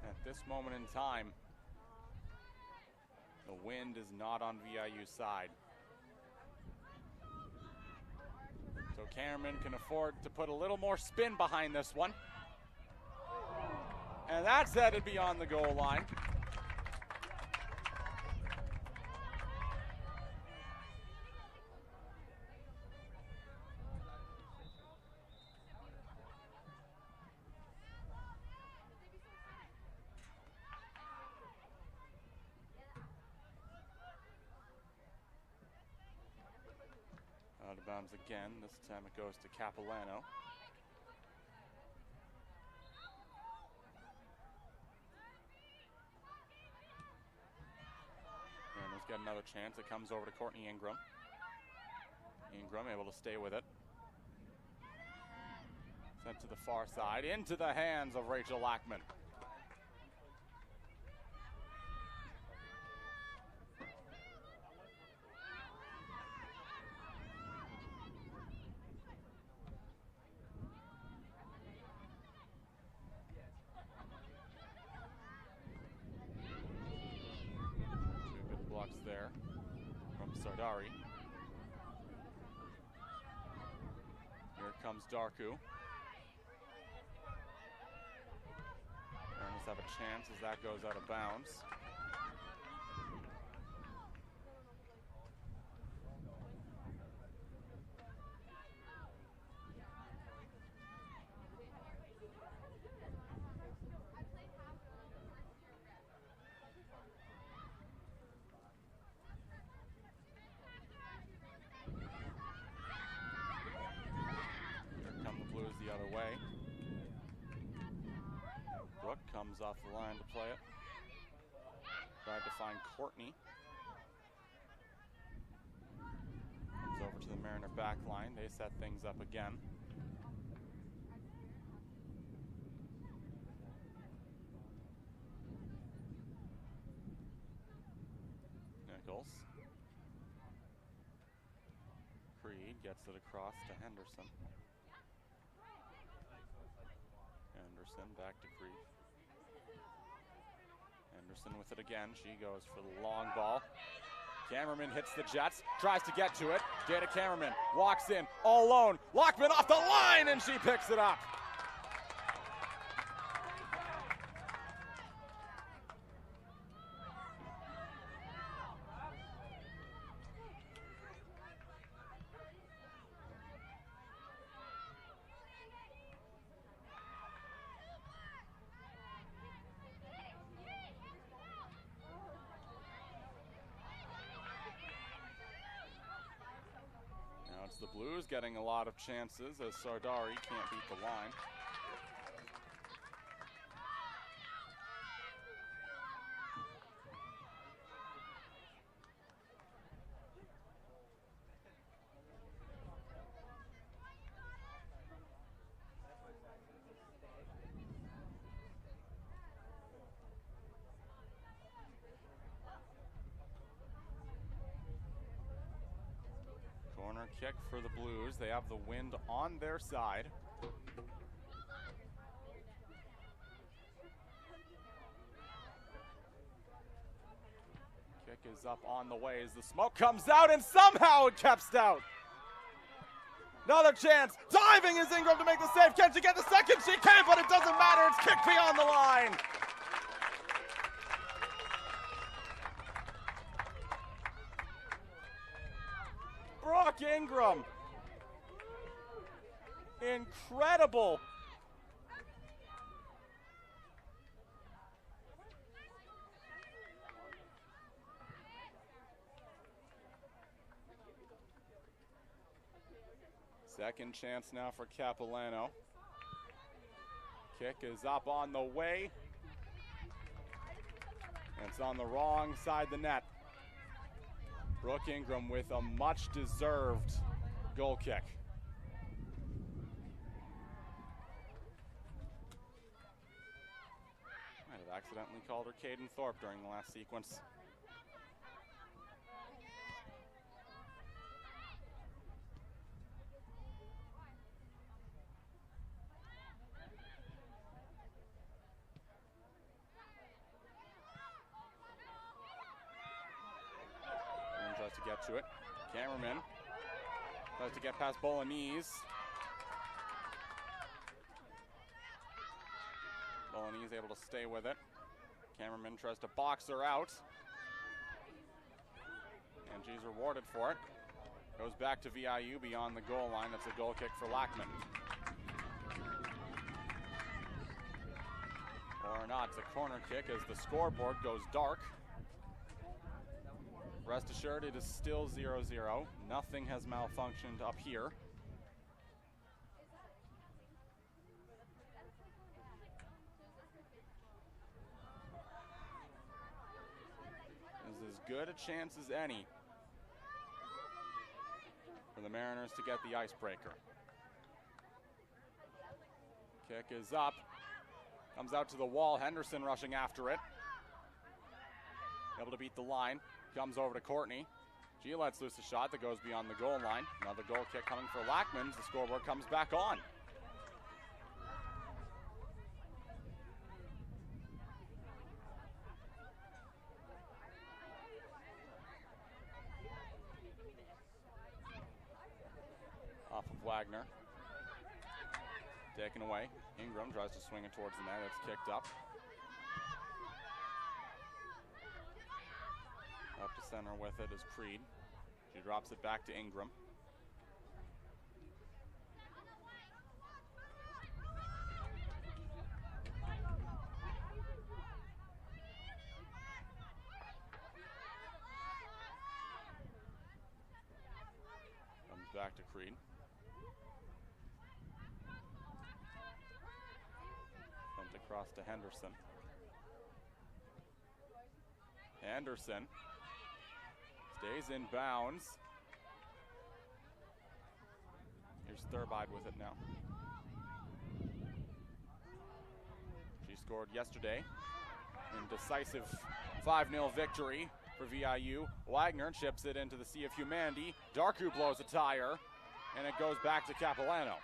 [SPEAKER 2] At this moment in time, the wind is not on VIU's side. So Cameraman can afford to put a little more spin behind this one. And that's headed beyond the goal line. Out of bounds again. This time it goes to Capilano. Got another chance. It comes over to Courtney Ingram. Ingram able to stay with it. Sent to the far side, into the hands of Rachel Lackman. There from Sardari. Here comes Darku. Mariners have a chance as that goes out of bounds. The other way. Brooke comes off the line to play it. Tried to find Courtney. Comes over to the Mariner back line. They set things up again. Nichols. Creed gets it across to Henderson. Henderson back to Creed. Henderson with it again. She goes for the long ball. Cameraman hits the Jets, tries to get to it. Jada Cameraman walks in all alone. Lockman off the line and she picks it up. The Blues getting a lot of chances as Sardari can't beat the line. Corner kick for the Blues. They have the wind on their side. Kick is up on the way as the smoke comes out and somehow it kept out. Another chance. Diving is Ingram to make the save. Can she get the second? She can, but it doesn't matter. It's kicked beyond the line. Brooke Ingram. Incredible. Second chance now for Capilano. Kick is up on the way. And it's on the wrong side of the net. Brooke Ingram with a much-deserved goal kick. Might have accidentally called her Caden Thorpe during the last sequence. Tries to get to it. Cameraman tries to get past Bolognese. Bolognese able to stay with it. Cameraman tries to box her out. And she's rewarded for it. Goes back to VIU beyond the goal line. That's a goal kick for Lackman. Or not, it's a corner kick as the scoreboard goes dark. Rest assured, it is still 0-0. Nothing has malfunctioned up here. This is as good a chance as any for the Mariners to get the icebreaker. Kick is up. Comes out to the wall. Henderson rushing after it. Able to beat the line. Comes over to Courtney. She lets loose a shot that goes beyond the goal line. Another goal kick coming for Lackman. The scoreboard comes back on. Off of Wagner. Taken away. Ingram tries to swing it towards the net. It's kicked up. Up to center with it is Creed. She drops it back to Ingram. Comes back to Creed. Sent across to Henderson. Henderson stays in bounds. Here's Thurbide with it now. She scored yesterday in decisive 5-0 victory for VIU. Wagner chips it into the Sea of Humanity. Darku blows a tire, and it goes back to Capilano.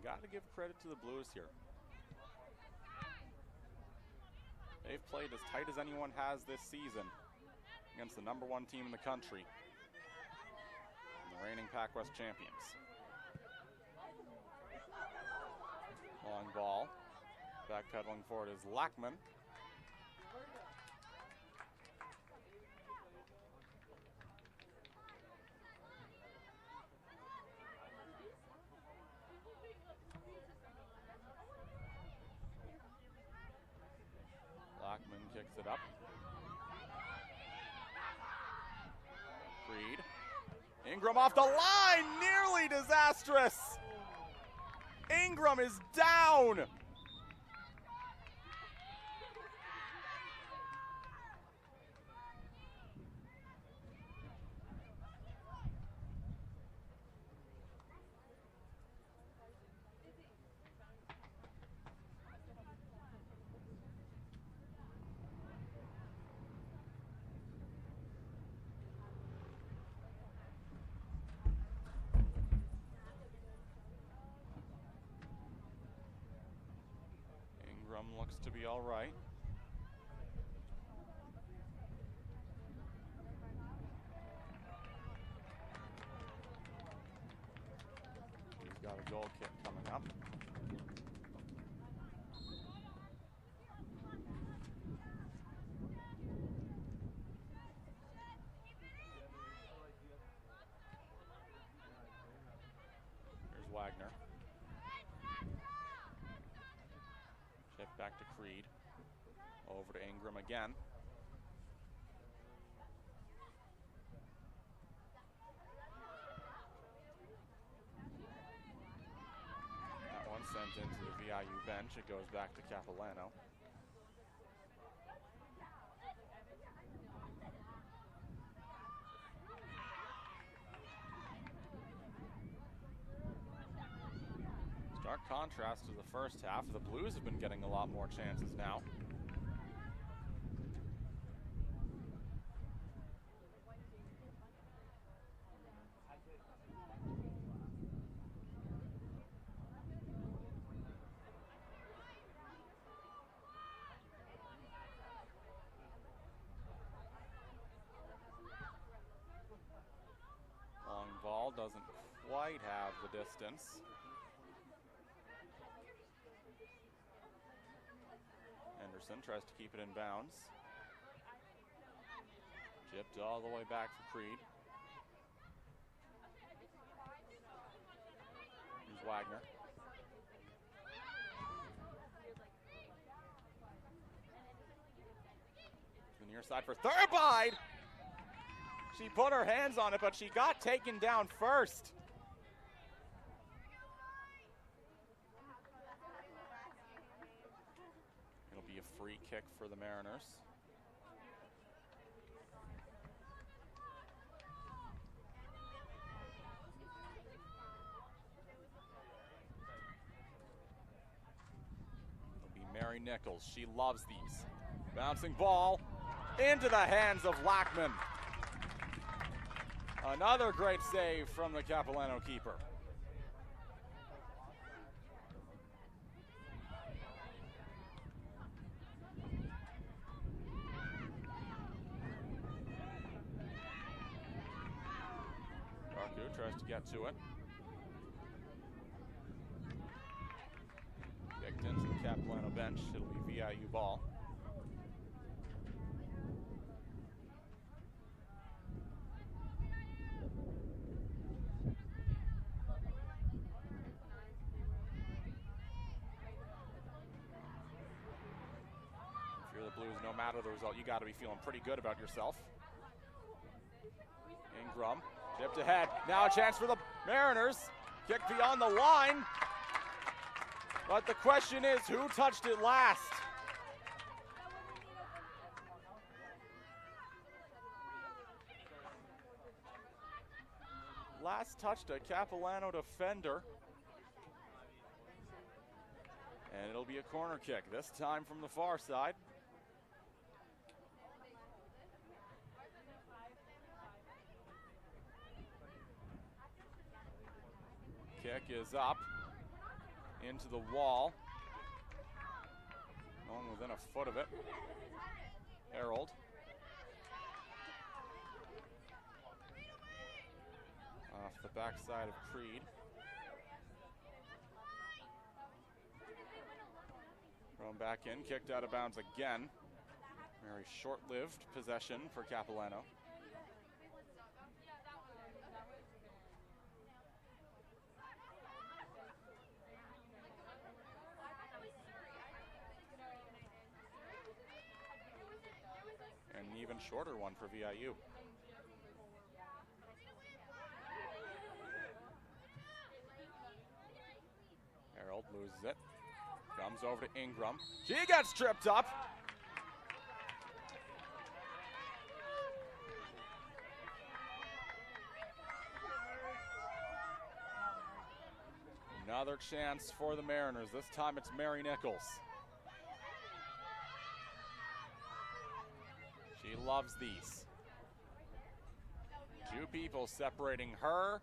[SPEAKER 2] Got to give credit to the Blues here. They've played as tight as anyone has this season against the #1 team in the country, the reigning PACWEST champions. Long ball. Backpedaling forward is Lackman. Lackman kicks it up. Creed. Ingram off the line, nearly disastrous. Ingram is down. Looks to be all right. He's got a goal kick coming up. Here's Wagner. Back to Creed. Over to Ingram again. That one sent into the VIU bench. It goes back to Capilano. Stark contrast to the first half. The Blues have been getting a lot more chances now. Long ball doesn't quite have the distance. Henderson tries to keep it in bounds. Chipped all the way back for Creed. Here's Wagner. To the near side for Thurbide. She put her hands on it, but she got taken down first. Free kick for the Mariners. It'll be Mary Nichols. She loves these. Bouncing ball into the hands of Lackman. Another great save from the Capilano keeper. get to it. Kicked into the Capilano bench. It'll be VIU ball. If you're the Blues, no matter the result, you got to be feeling pretty good about yourself. Ingram, tipped ahead. Now a chance for the Mariners. Kick beyond the line. But the question is, who touched it last? Last touched a Capilano defender. And it'll be a corner kick, this time from the far side. Kick is up into the wall. Going within a foot of it. Harold. Off the backside of Creed. Thrown back in, kicked out of bounds again. Very short-lived possession for Capilano. An even shorter one for VIU. Harold loses it. Comes over to Ingram. She gets tripped up. Another chance for the Mariners. This time it's Mary Nichols. She loves these. Two people separating her,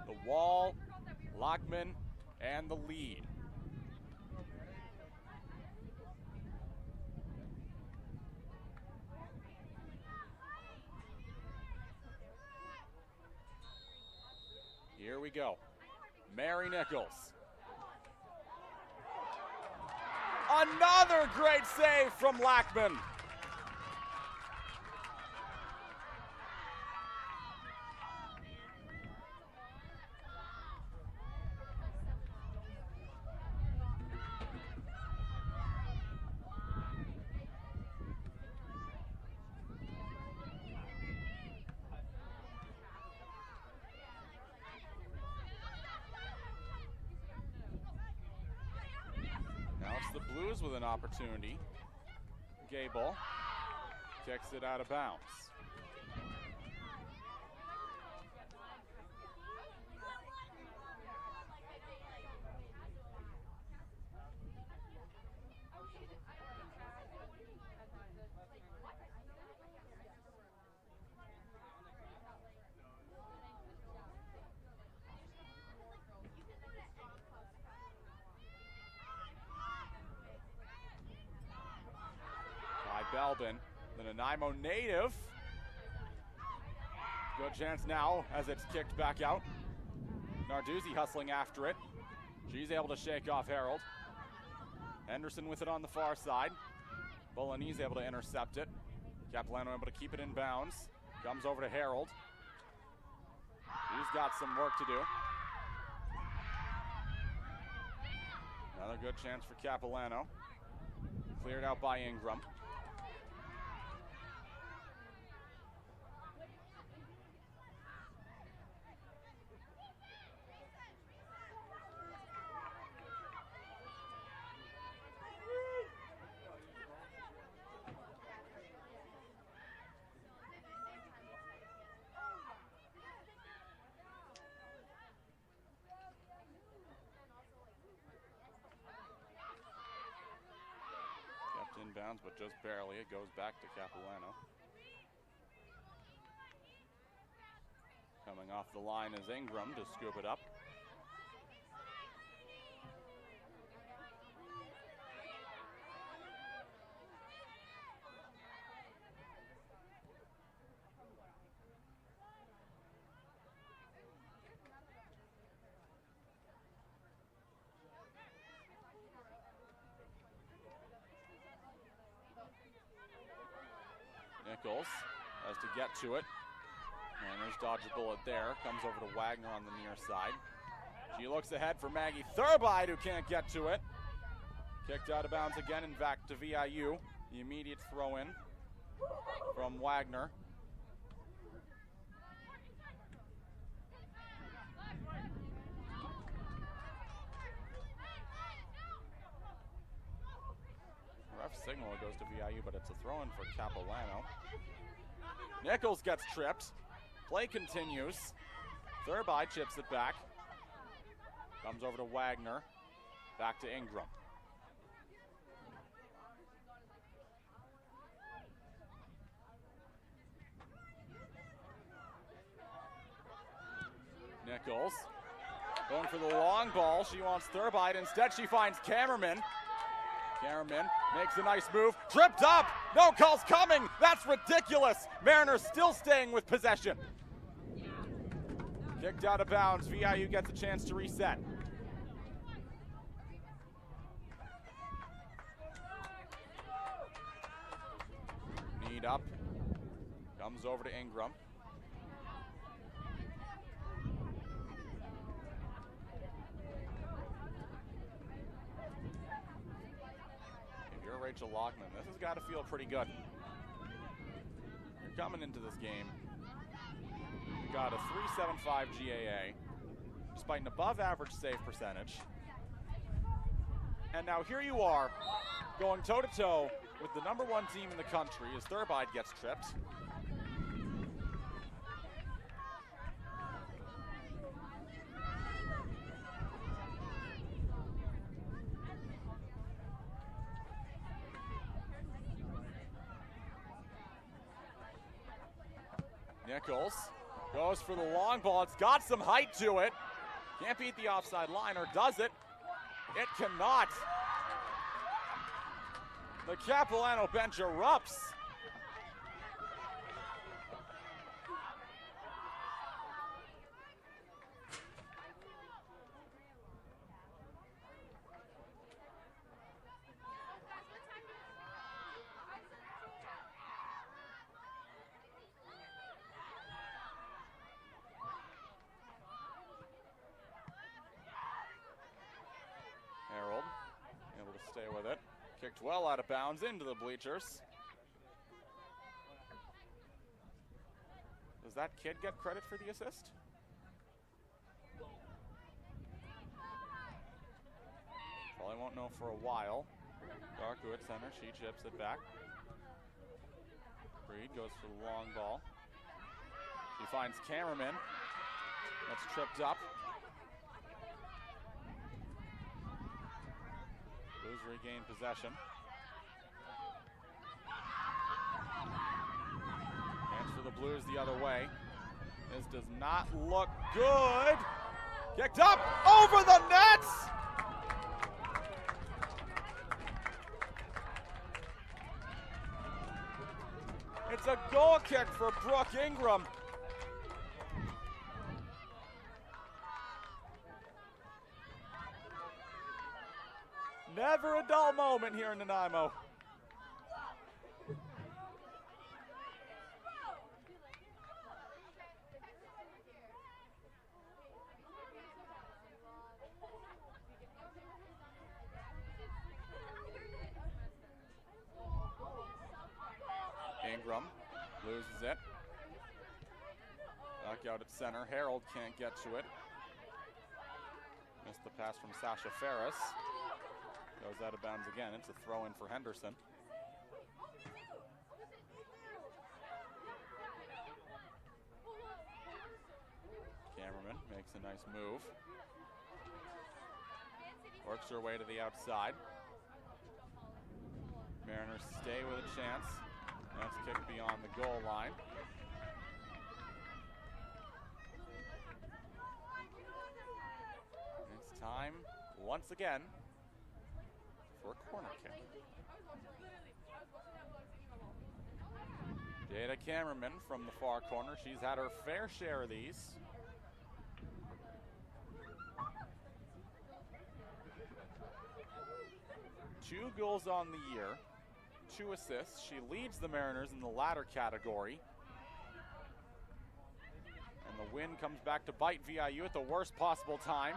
[SPEAKER 2] the wall, Lockman, and the lead. Here we go. Mary Nichols. Another great save from Lockman. The Blues with an opportunity. Gable kicks it out of bounds. Belbin, the Nanaimo native. Good chance now as it's kicked back out. Narduzzi hustling after it. She's able to shake off Harold. Henderson with it on the far side. Bolognese able to intercept it. Capilano able to keep it in bounds. Comes over to Harold. He's got some work to do. Another good chance for Capilano. Cleared out by Ingram. Inbounds, but just barely. It goes back to Capilano. Coming off the line is Ingram to scoop it up. Nichols has to get to it. Mariners dodge a bullet there. Comes over to Wagner on the near side. She looks ahead for Maggie Thurbide, who can't get to it. Kicked out of bounds again and back to VIU. The immediate throw in from Wagner. Ref signal, it goes to VIU, but it's a throw in for Capilano. Nichols gets tripped. Play continues. Thurbide chips it back. Comes over to Wagner. Back to Ingram. Nichols going for the long ball. She wants Thurbide. Instead, she finds Cameraman. Cameraman makes a nice move. Tripped up. No calls coming. That's ridiculous. Mariners still staying with possession. Kicked out of bounds. VIU gets a chance to reset. Need up. Comes over to Ingram. If you're Rachel Lockman, this has got to feel pretty good. You're coming into this game. You got a .375 GAA, despite an above-average save percentage. And now here you are, going toe-to-toe with the #1 team in the country as Thurbide gets tripped. Nichols goes for the long ball. It's got some height to it. Can't beat the offside line, or does it? It cannot. The Capilano bench erupts. Harold able to stay with it. Kicked well out of bounds into the bleachers. Does that kid get credit for the assist? Probably won't know for a while. Darku at center, she chips it back. Reed goes for the long ball. She finds Cameraman. That's tripped up. Blues regain possession. Hands for the Blues the other way. This does not look good. Kicked up over the nets. It's a goal kick for Brooke Ingram. Never a dull moment here in Nanaimo. Ingram loses it. Back out at center. Harold can't get to it. Missed the pass from Sasha Ferris. Goes out of bounds again. It's a throw in for Henderson. Cameraman makes a nice move. Works her way to the outside. Mariners stay with a chance. That's kicked beyond the goal line. It's time, once again, for a corner kick. Jada Cameraman from the far corner. She's had her fair share of these. Two goals on the year. 2 assists. She leads the Mariners in the latter category. And the win comes back to bite VIU at the worst possible time.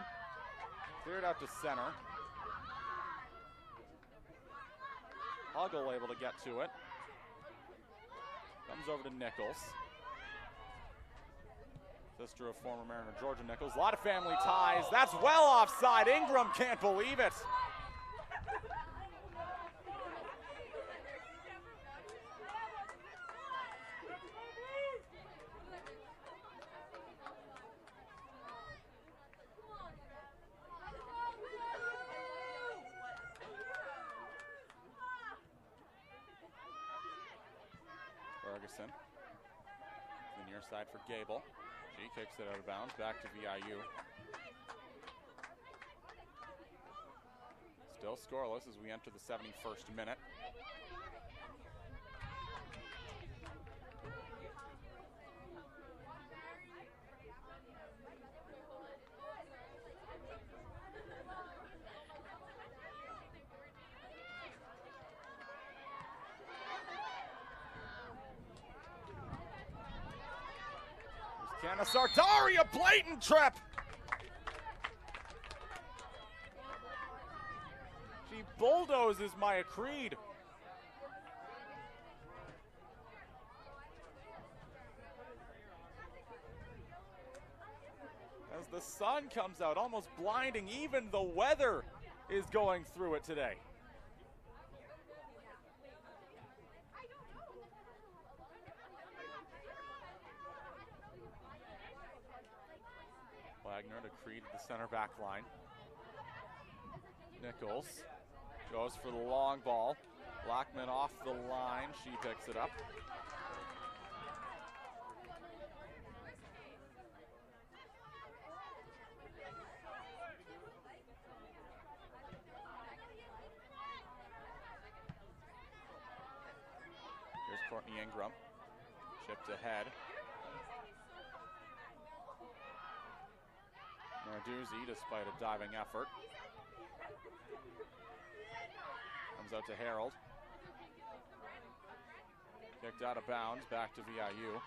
[SPEAKER 2] Cleared out to center. Huggle able to get to it. Comes over to Nichols. Sister of former Mariner Georgia Nichols. A lot of family ties. That's well offside. Ingram can't believe it. Ferguson. The near side for Gable. She kicks it out of bounds, back to VIU. Still scoreless as we enter the 71st minute. Canna Sardari, a blatant trip. She bulldozes Maya Creed. As the sun comes out, almost blinding, even the weather is going through it today. Wagner to Creed at the center back line. Nichols goes for the long ball. Blackman off the line. She picks it up. Here's Courtney Ingram. Chipped ahead. Narduzzi, despite a diving effort. Comes out to Harold. Kicked out of bounds, back to VIU.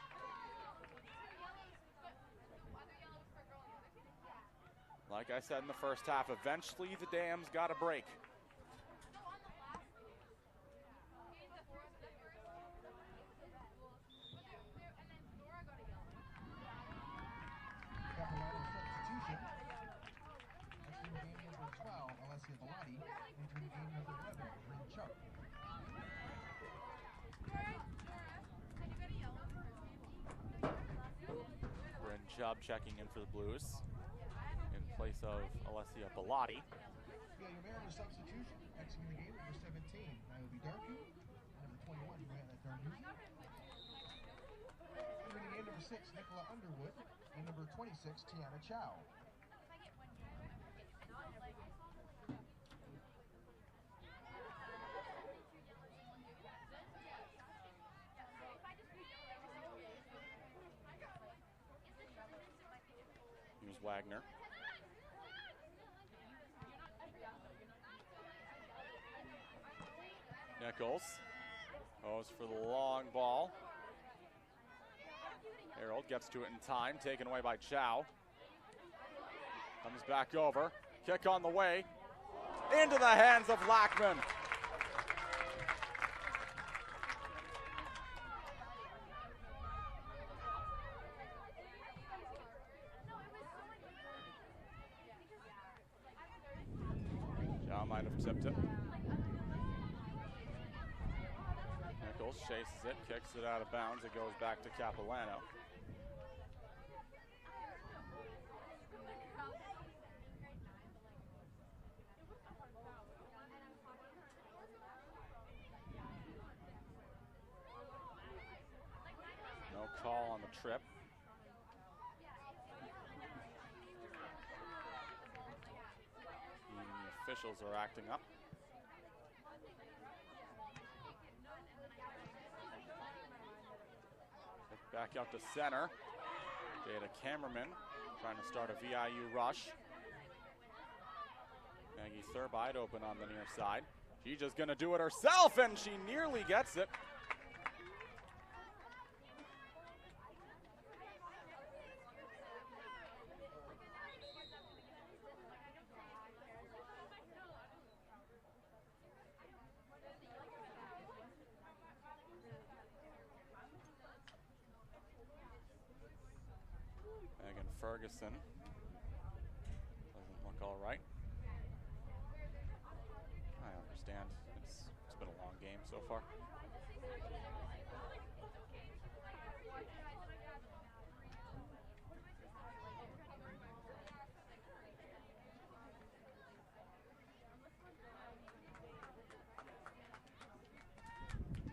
[SPEAKER 2] Like I said in the first half, eventually the dam's got to break. Chubb checking in for the Blues in place of Alessia Bellotti.
[SPEAKER 1] Yeah, your Mariners substitution exiting the game, number 17. That will be Darku. Number 21, you had that Darnuzzi. Entering the game, number 6, Nicola Underwood. And number 26, Tiana Chow.
[SPEAKER 2] Wagner. Nichols goes for the long ball. Harold gets to it in time, taken away by Chow. Comes back over, kick on the way, into the hands of Lackman. Might have tipped it. Nichols chases it, kicks it out of bounds. It goes back to Capilano. No call on the trip. Officials are acting up. Back out to center. Jada Cameraman trying to start a VIU rush. Maggie Thurbide open on the near side. She's just going to do it herself, and she nearly gets it. Ferguson doesn't look all right. I understand. It's been a long game so far.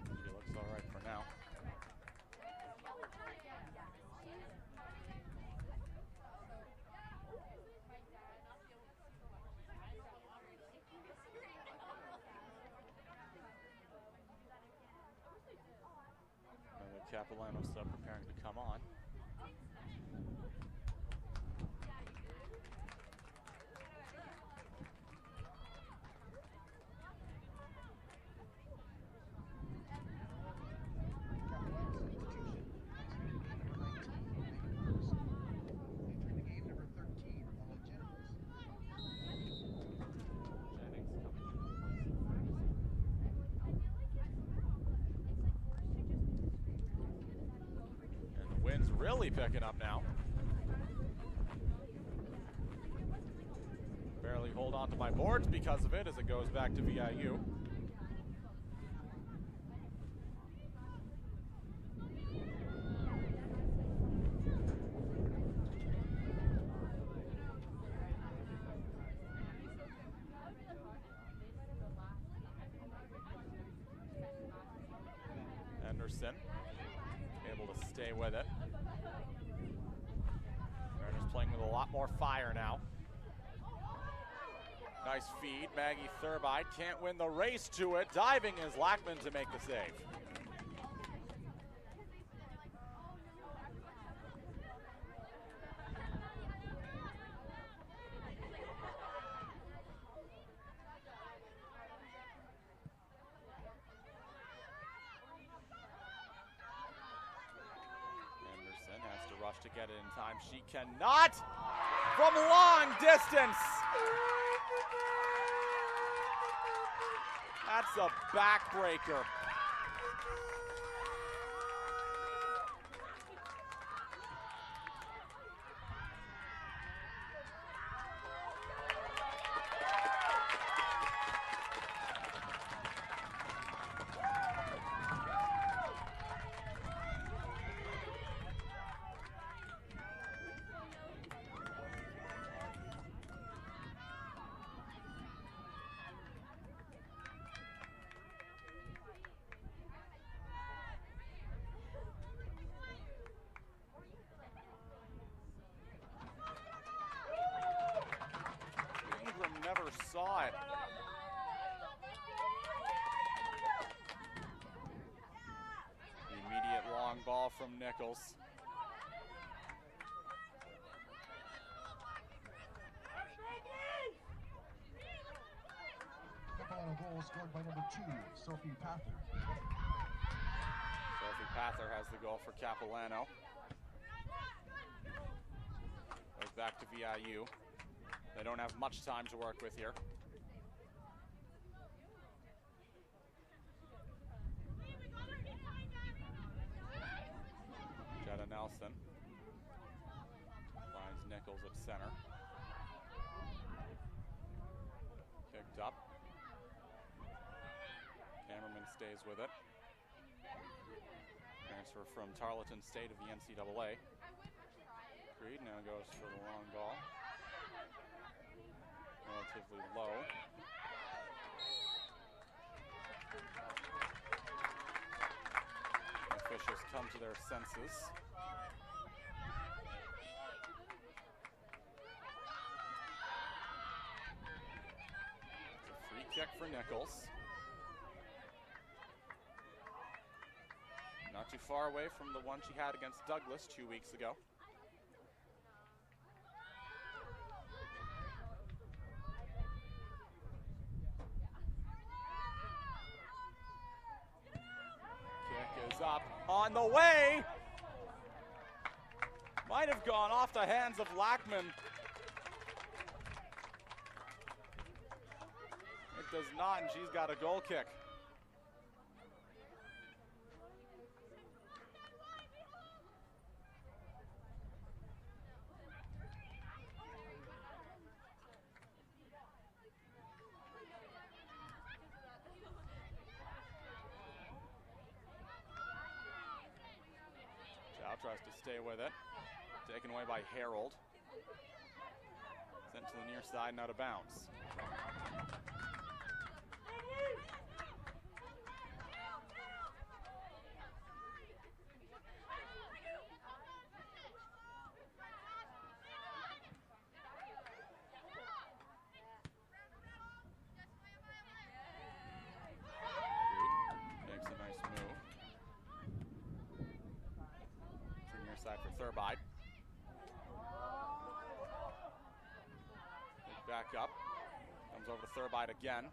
[SPEAKER 2] He looks all right for now. Capilano still preparing to come on. Really picking up now. Barely hold on to my boards because of it as it goes back to VIU. Anderson able to stay with it. Playing with a lot more fire now. Nice feed. Maggie Thurbide can't win the race to it. Diving is Lackman to make the save. To get it in time. She cannot from long distance. That's a backbreaker. Never saw it. The immediate long ball from Nichols.
[SPEAKER 1] Capilano goal scored by number 2, Sophie Pather.
[SPEAKER 2] Sophie Pather has the goal for Capilano. Goes back to VIU. They don't have much time to work with here. Jetta Nelson finds Nichols at center. Picked up. Cameraman stays with it. Transfer from Tarleton State of the NCAA. Creed now goes for the long ball. Relatively low. Officials come to their senses. It's a free kick for Nichols. Not too far away from the one she had against Douglas 2 weeks ago. on the way. Might have gone off the hands of Lackman. It does not, and she's got a goal kick. Tries to stay with it. Taken away by Harold. Sent to the near side and out of bounds. Makes a nice move. Side for Thurbide. Back up. Comes over to Thurbide again.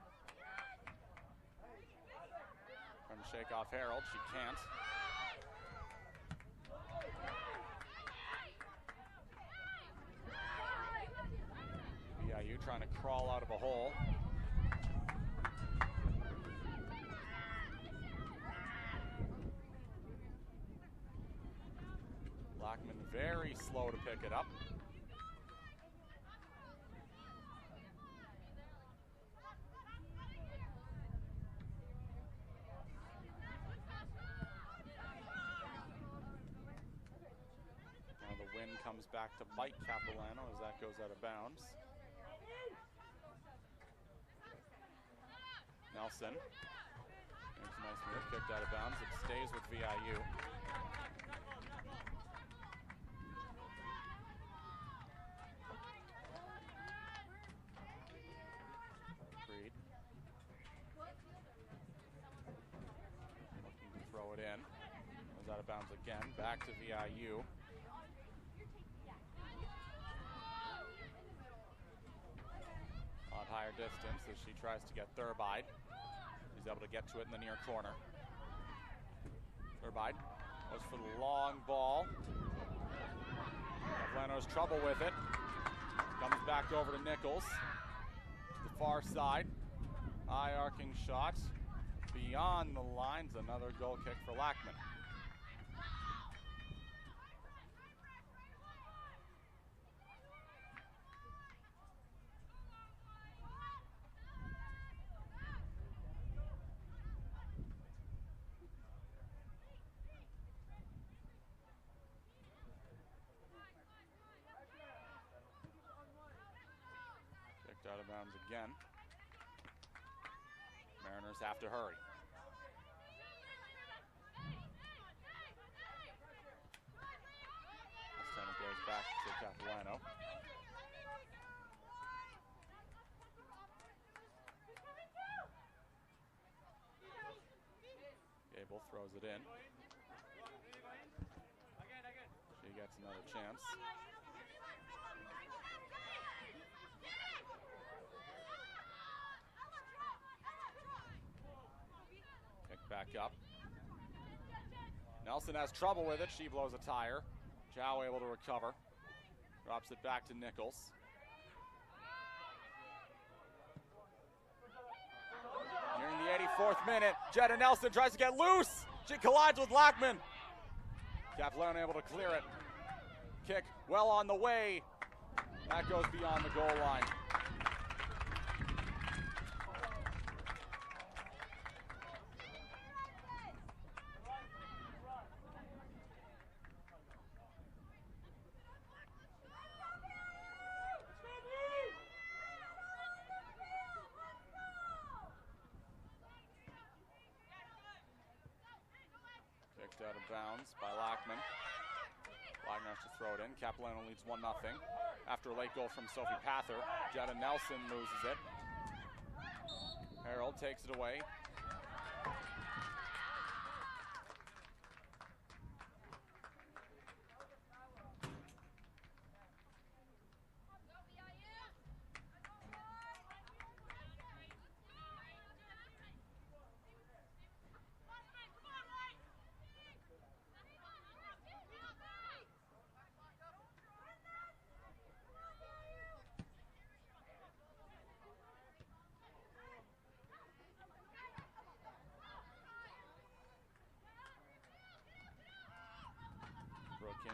[SPEAKER 2] Trying to shake off Harold. She can't. VIU trying to crawl out of a hole. Blackman very slow to pick it up. Now the win comes back to bite Capilano as that goes out of bounds. Nelson makes a nice move, kicked out of bounds. It stays with VIU. Throw it in. Goes out of bounds again. Back to VIU. On higher distance as she tries to get Thurbide. She's able to get to it in the near corner. Thurbide goes for the long ball. Capilano's trouble with it. Comes back over to Nichols. To the far side. High arcing shot. Beyond the lines, another goal kick for Lackman. Kicked out of bounds again. Mariners have to hurry. This time it goes back to Capilano. Gable throws it in. She gets another chance. Back up. Nelson has trouble with it. She blows a tire. Chow able to recover. Drops it back to Nichols. Nearing the 84th minute. Jetta Nelson tries to get loose. She collides with Lackman. Capilano able to clear it. Kick well on the way. That goes beyond the goal line. Out of bounds by Lackman. Wagner has to throw it in. Capilano leads 1-0. After a late goal from Sophie Pather, Jetta Nelson loses it. Harold takes it away.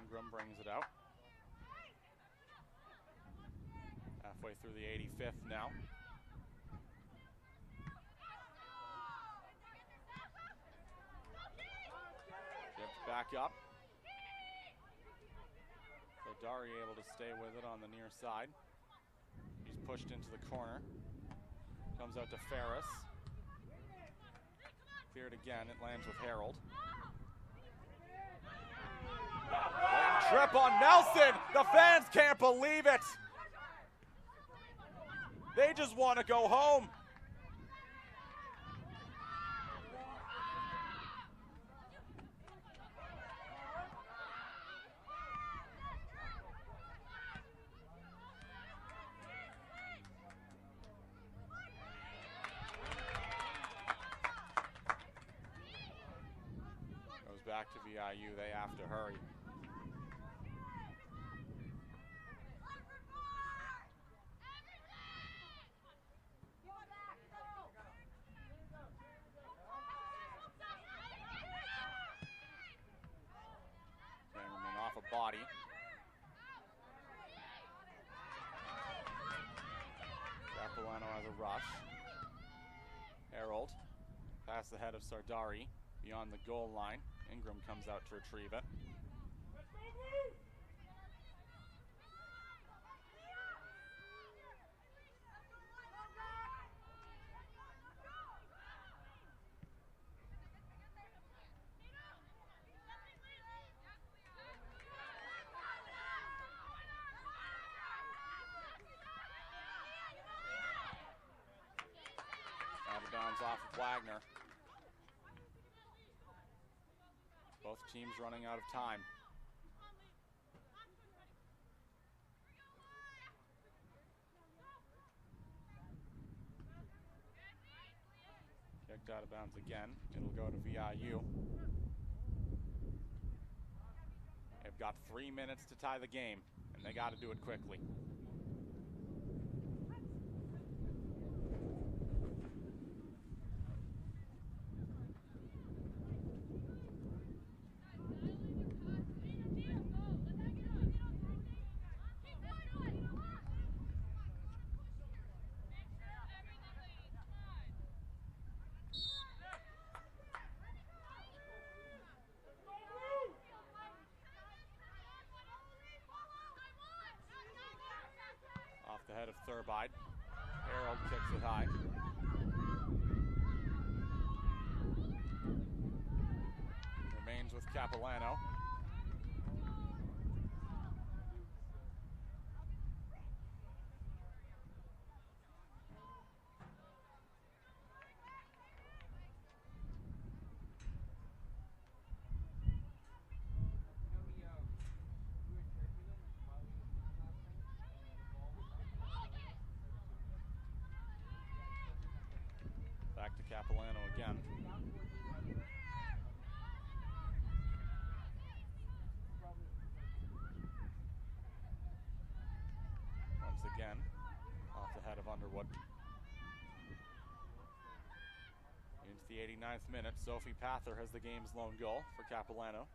[SPEAKER 2] Ingram brings it out. Halfway through the 85th now. Gibbs back up. So Dari able to stay with it on the near side. He's pushed into the corner. Comes out to Ferris. Cleared again, it lands with Harold. Trip on Nelson! The fans can't believe it! They just want to go home. Goes back to VIU, they have to hurry. Body. Capilano has a rush. Harold past the head of Sardari beyond the goal line. Ingram comes out to retrieve it. Off of Wagner. Both teams running out of time. Kicked out of bounds again. It'll go to VIU. They've got 3 minutes to tie the game, and they got to do it quickly. The head of Thurbide. Harold kicks it high. Remains with Capilano. Back to Capilano again. Once again, off the head of Underwood. Into the 89th minute, Sophie Pather has the game's lone goal for Capilano.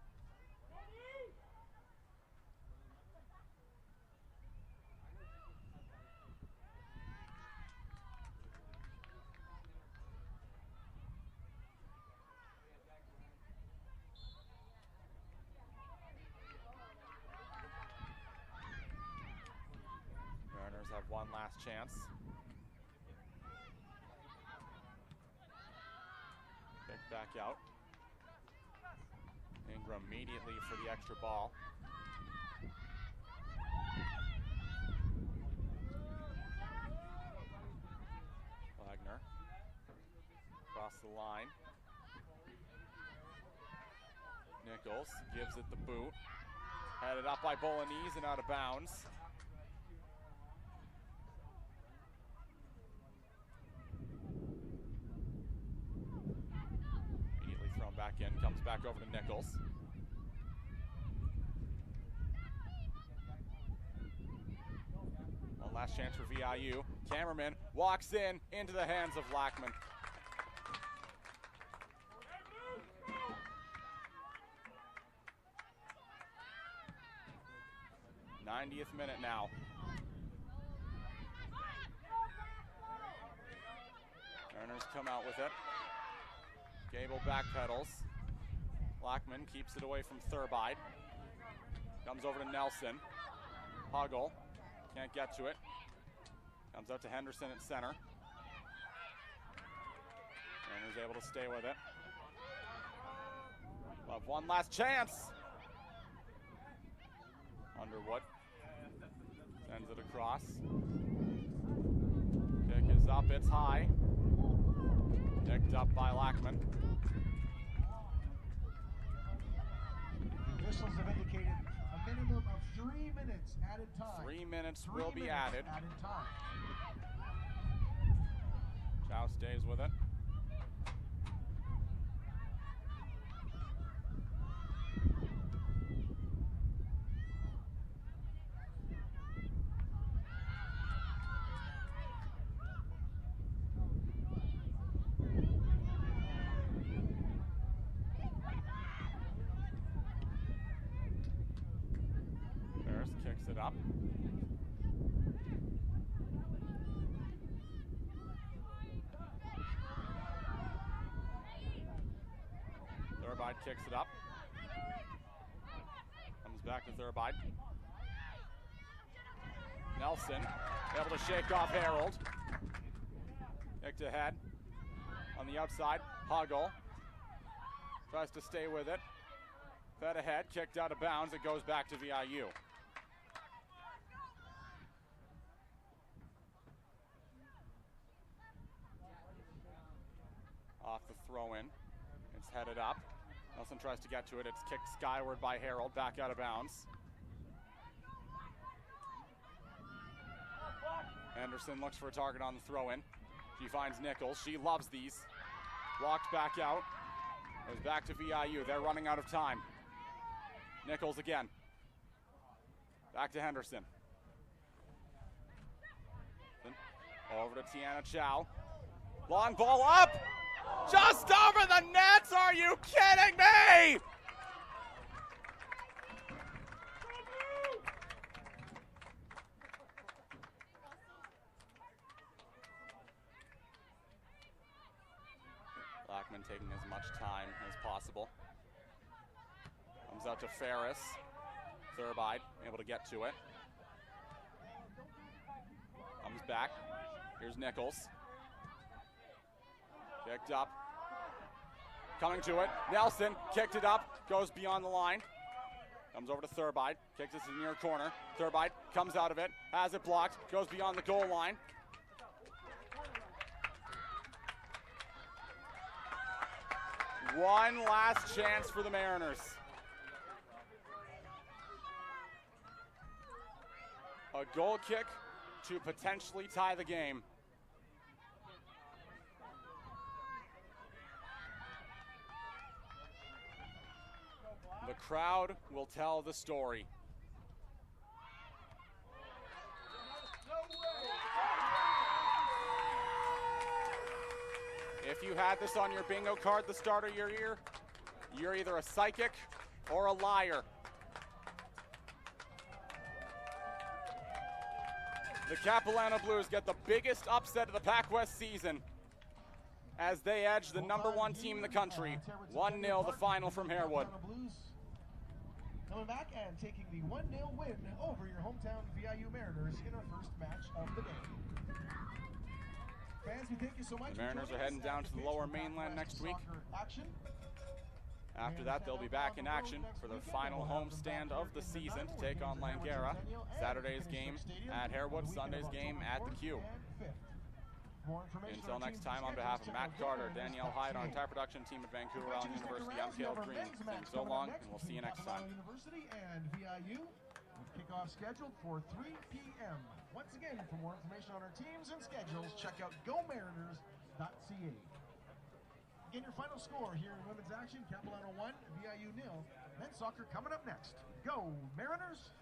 [SPEAKER 2] Have one last chance. Kick back out. Ingram immediately for the extra ball. Wagner across the line. Nichols gives it the boot. Headed up by Bolognese and out of bounds. Back in, comes back over to Nichols. One last chance for VIU. Cameraman walks into the hands of Lackman. 90th minute now. Mariners come out with it. Gable backpedals. Blackman keeps it away from Thurbide. Comes over to Nelson. Huggle. Can't get to it. Comes out to Henderson at center. Mariners able to stay with it. Love one last chance. Underwood sends it across. Kick is up, it's high. Picked up by Lackman.
[SPEAKER 1] Officials have indicated a minimum of 3 minutes added time.
[SPEAKER 2] 3 minutes
[SPEAKER 1] 3
[SPEAKER 2] will be
[SPEAKER 1] minutes
[SPEAKER 2] added.
[SPEAKER 1] time.
[SPEAKER 2] Chow stays with it. Kicks it up. Thurbide kicks it up. Comes back to Thurbide. Nelson able to shake off Harold. Kicked ahead on the outside. Huggle tries to stay with it. Fed ahead, kicked out of bounds. It goes back to VIU. Off the throw-in. It's headed up. Nelson tries to get to it. It's kicked skyward by Harold. Back out of bounds. Anderson looks for a target on the throw-in. She finds Nichols. She loves these. Walked back out. Goes back to VIU. They're running out of time. Nichols again. Back to Henderson. Over to Tiana Chow. Long ball up! Just over the nets! Are you kidding me? Blackman taking as much time as possible. Comes out to Ferris. Thurbide able to get to it. Comes back. Here's Nichols. Kicked up. Coming to it. Nelson kicked it up. Goes beyond the line. Comes over to Thurbide. Kicks it to the near corner. Thurbide comes out of it. Has it blocked. Goes beyond the goal line. One last chance for the Mariners. A goal kick to potentially tie the game. The crowd will tell the story. If you had this on your bingo card the start of your year, you're either a psychic or a liar. The Capilano Blues get the biggest upset of the PACWEST season as they edge the #1 team in the country. 1-0 the final from Harewood.
[SPEAKER 1] Coming back and taking the 1-0 win over your hometown VIU Mariners in our first match of the day. Fans, we thank you so much.
[SPEAKER 2] The Mariners are heading down to the lower mainland next week. After that, they'll be back in action for their final homestand of the season to take on Langara. Saturday's game at Harewood, Sunday's game at the Q. Until next time, on behalf of Matt Carter, Danielle Hyde, our entire production team at Vancouver Island University, I'm Caleb Green. Saying so long, and we'll see you next time.
[SPEAKER 1] University and VIU with kickoff scheduled for 3 p.m. Once again, for more information on our teams and schedules, check out gomariners.ca. Again, your final score here in women's action: Capilano 1, VIU 0. Men's soccer coming up next. Go Mariners!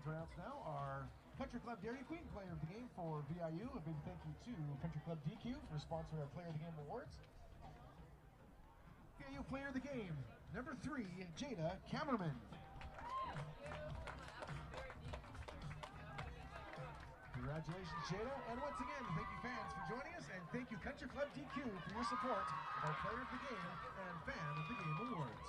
[SPEAKER 1] tryouts now are Country Club Dairy Queen, player of the game for VIU. A big thank you to Country Club DQ for sponsoring our player of the game awards. VIU player of the game, number 3, Jada Kammerman. Congratulations, Jada. And once again, thank you fans for joining us, and thank you Country Club DQ for your support of our player of the game and fan of the game awards.